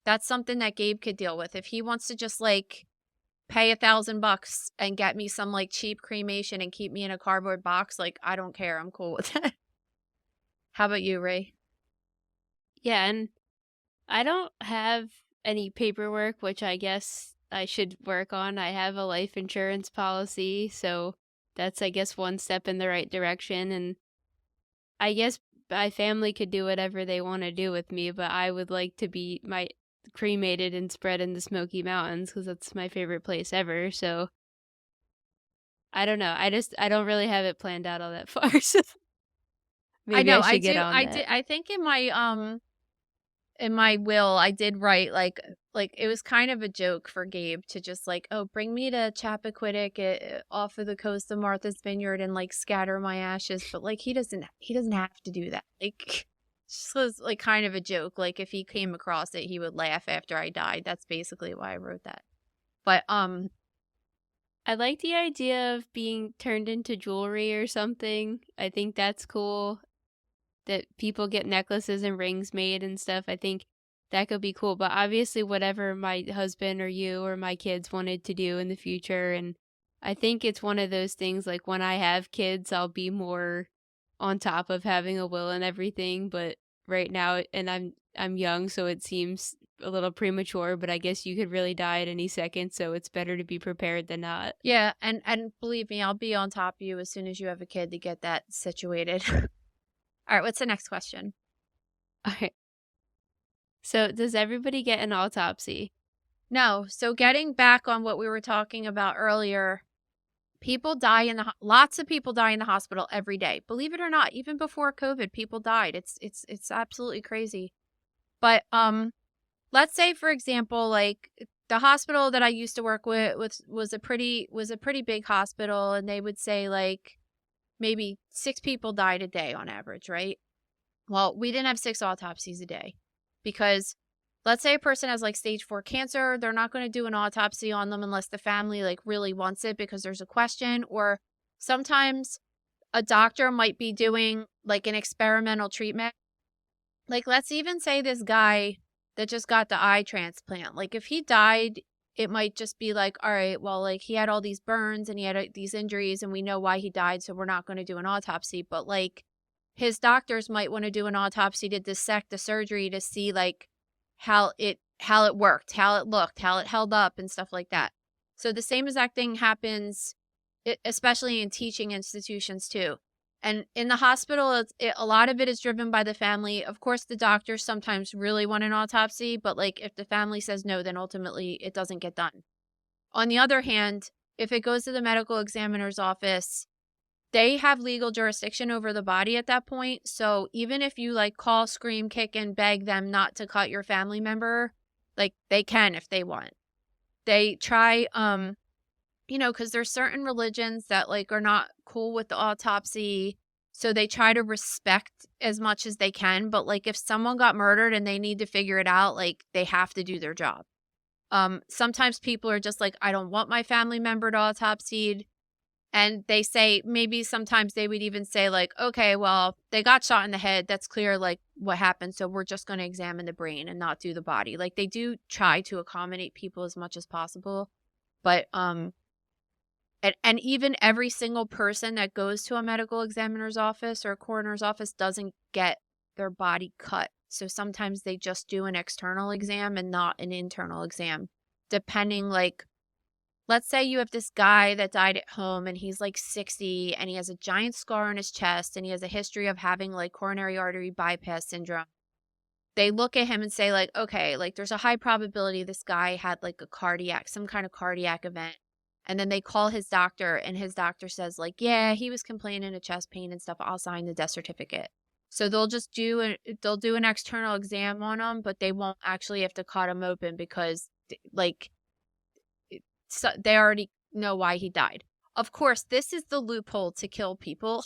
S2: that's something that Gabe could deal with. If he wants to just like pay $1,000 and get me some like cheap cremation and keep me in a cardboard box, like, I don't care. I'm cool with that. How about you, Ray?
S3: Yeah, and I don't have any paperwork, which I guess I should work on. I have a life insurance policy, so that's, I guess, one step in the right direction. And I guess my family could do whatever they want to do with me, but I would like to be cremated and spread in the Smoky Mountains, because that's my favorite place ever. So I don't know. I don't really have it planned out all that far. So maybe I should get on that.
S2: I think in my will, I did write like it was kind of a joke for Gabe to just like, oh, bring me to Chappaquiddick off of the coast of Martha's Vineyard and like scatter my ashes. But like, he doesn't have to do that. Like, just was like kind of a joke. Like, if he came across it, he would laugh after I died. That's basically why I wrote that. But
S3: I like the idea of being turned into jewelry or something. I think that's cool. That people get necklaces and rings made and stuff. I think that could be cool. But obviously, whatever my husband or you or my kids wanted to do in the future. And I think it's one of those things, like, when I have kids, I'll be more on top of having a will and everything. But right now, and I'm young, so it seems a little premature, but I guess you could really die at any second, so it's better to be prepared than not.
S2: Yeah, and believe me, I'll be on top of you as soon as you have a kid to get that situated. All right, what's the next question?
S3: All right. So, does everybody get an autopsy?
S2: No. So, getting back on what we were talking about earlier, lots of people die in the hospital every day. Believe it or not, even before COVID, people died. It's absolutely crazy. But let's say, for example, like the hospital that I used to work with was a pretty big hospital, and they would say like maybe 6 people died a day on average, right? Well, we didn't have 6 autopsies a day, because let's say a person has like stage 4 cancer, they're not going to do an autopsy on them unless the family like really wants it because there's a question. Or sometimes a doctor might be doing like an experimental treatment. Like, let's even say this guy that just got the eye transplant, like if he died, it might just be like, all right, well, like he had all these burns and he had these injuries and we know why he died, so we're not going to do an autopsy. But like, his doctors might want to do an autopsy to dissect the surgery to see like how it worked, how it looked, how it held up and stuff like that. So the same exact thing happens, especially in teaching institutions too. And in the hospital, a lot of it is driven by the family. Of course, the doctors sometimes really want an autopsy, but like if the family says no, then ultimately it doesn't get done. On the other hand, if it goes to the medical examiner's office, they have legal jurisdiction over the body at that point. So even if you like call, scream, kick, and beg them not to cut your family member, like they can if they want. They try, because there's certain religions that like are not cool with the autopsy. So they try to respect as much as they can. But like if someone got murdered and they need to figure it out, like they have to do their job. Sometimes people are just like, I don't want my family member to autopsied. And they say, maybe sometimes they would even say like, okay, well, they got shot in the head. That's clear, like what happened. So we're just going to examine the brain and not do the body. Like they do try to accommodate people as much as possible. But, and even every single person that goes to a medical examiner's office or a coroner's office doesn't get their body cut. So sometimes they just do an external exam and not an internal exam, depending like, let's say you have this guy that died at home and he's like 60 and he has a giant scar on his chest and he has a history of having like coronary artery bypass syndrome. They look at him and say like, okay, like there's a high probability this guy had like some kind of cardiac event. And then they call his doctor, and his doctor says, like, yeah, he was complaining of chest pain and stuff. I'll sign the death certificate. So they'll just do an external exam on him, but they won't actually have to cut him open because, like, so they already know why he died. Of course, this is the loophole to kill people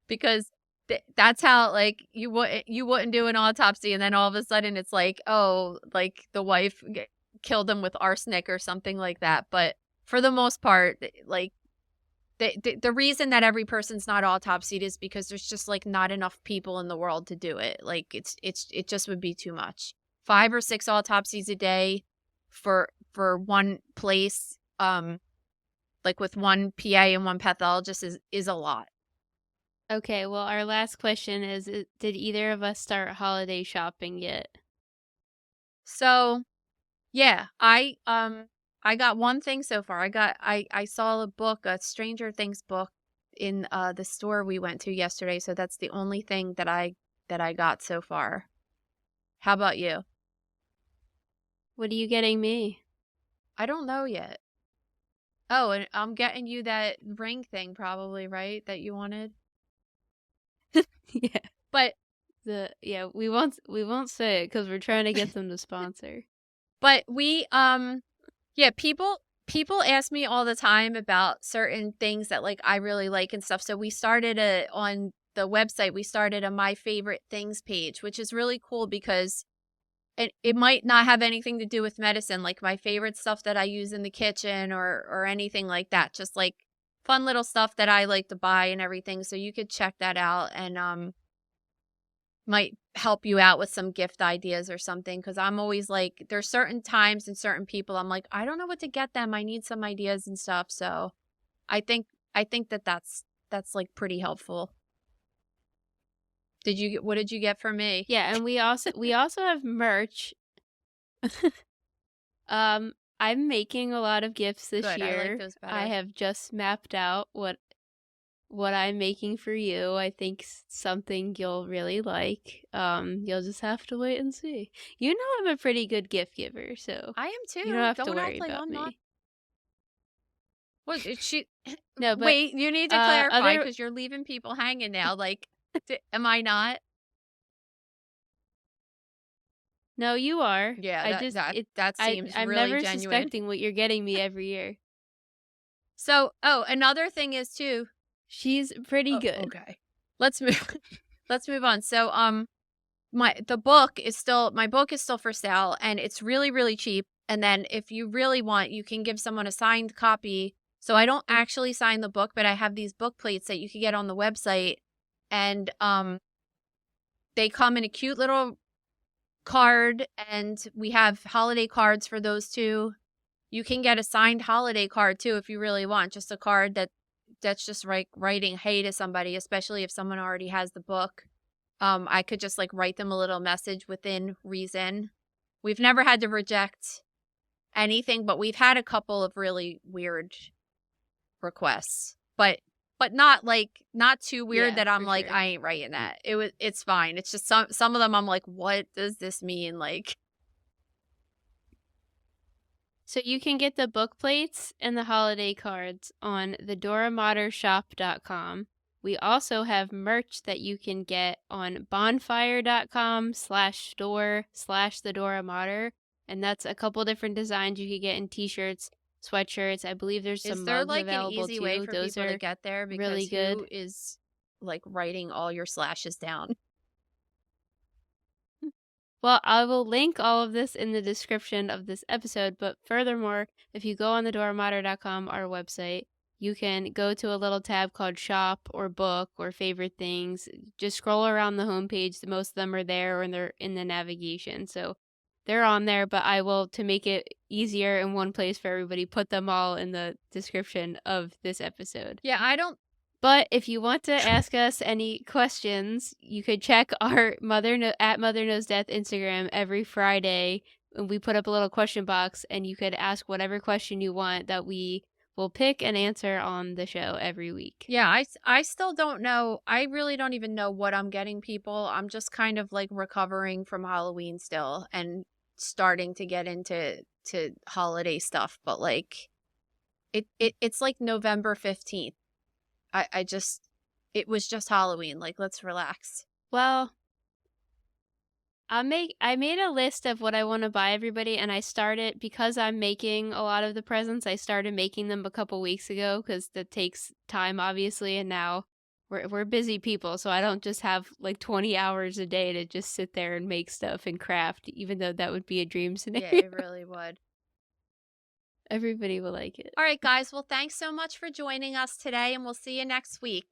S2: because that's how, like, you wouldn't do an autopsy, and then all of a sudden it's like, oh, like the wife killed him with arsenic or something like that. But for the most part, like, the reason that every person's not autopsied is because there's just, like, not enough people in the world to do it. Like, it just would be too much. 5 or 6 autopsies a day for one place, like with one PA and one pathologist is a lot.
S3: Okay, well, our last question is, did either of us start holiday shopping yet?
S2: So, yeah, I got one thing so far. I saw a book, a Stranger Things book in the store we went to yesterday, so that's the only thing that I got so far. How about you?
S3: What are you getting me?
S2: I don't know yet. Oh, and I'm getting you that ring thing probably, right? That you wanted?
S3: Yeah.
S2: But
S3: we won't say it because we're trying to get them to sponsor.
S2: But we people ask me all the time about certain things that, like, I really like and stuff. So we started on the website, we started a My Favorite Things page, which is really cool because it might not have anything to do with medicine, like my favorite stuff that I use in the kitchen or anything like that. Just like fun little stuff that I like to buy and everything. So you could check that out and might help you out with some gift ideas or something. Cause I'm always like, there's certain times and certain people I'm like, I don't know what to get them. I need some ideas and stuff. So I think that's like pretty helpful. What did you get for me?
S3: Yeah, and we also have merch. I'm making a lot of gifts this
S2: Good,
S3: year.
S2: I like those better.
S3: I have just mapped out what I'm making for you. I think something you'll really like. You'll just have to wait and see. You know I'm a pretty good gift giver, so
S2: I am too.
S3: you don't have to worry
S2: act like
S3: about
S2: I'm
S3: me.
S2: not. What did she?
S3: No, but
S2: Wait, you need to clarify
S3: other
S2: because you're leaving people hanging now. Like, am I not?
S3: No, you are.
S2: Yeah,
S3: I
S2: that
S3: just
S2: that
S3: it
S2: that
S3: I
S2: seems
S3: I'm
S2: really
S3: never
S2: genuine.
S3: suspecting what you're getting me every year.
S2: So, another thing is too.
S3: She's pretty good.
S2: Okay, let's move. Let's move on. So, my book is still for sale, and it's really, really cheap. And then if you really want, you can give someone a signed copy. So I don't actually sign the book, but I have these book plates that you can get on the website, and they come in a cute little card, and we have holiday cards for those too. You can get a signed holiday card too if you really want, just a card that's just writing hey to somebody, especially if someone already has the book. I could just like write them a little message within reason. We've never had to reject anything, but we've had a couple of really weird requests. But not too weird that I'm like,
S3: sure.
S2: I ain't writing that. It's fine. It's just some of them I'm like, what does this mean? Like,
S3: so you can get the book plates and the holiday cards on thedoramattershop.com. We also have merch that you can get on bonfire.com/store/thedoramatter. And that's a couple different designs you could get in t-shirts, sweatshirts. I believe there's some
S2: is there
S3: mugs
S2: like an
S3: available
S2: easy
S3: too.
S2: way for
S3: Those
S2: people
S3: are
S2: to get there? Because
S3: really good.
S2: who is like writing all your slashes down?
S3: Well, I will link all of this in the description of this episode, but furthermore, if you go on thedoormatter.com, our website, you can go to a little tab called Shop or Book or Favorite Things. Just scroll around the homepage. Most of them are there and they're in the navigation. So they're on there, but I will, to make it easier in one place for everybody, put them all in the description of this episode.
S2: Yeah,
S3: But if you want to ask us any questions, you could check our at Mother Knows Death Instagram every Friday, and we put up a little question box, and you could ask whatever question you want that we will pick and answer on the show every week.
S2: Yeah, I still don't know. I really don't even know what I'm getting people. I'm just kind of like recovering from Halloween still and starting to get into holiday stuff, but like It's like November 15th. It was just Halloween. Like, let's relax.
S3: Well, I made a list of what I want to buy everybody, and I started, because I'm making a lot of the presents, I started making them a couple weeks ago, because that takes time, obviously, and now we're busy people, so I don't just have like 20 hours a day to just sit there and make stuff and craft, even though that would be a dream scenario.
S2: Yeah, it really would.
S3: Everybody will like it.
S2: All right, guys. Well, thanks so much for joining us today, and we'll see you next week.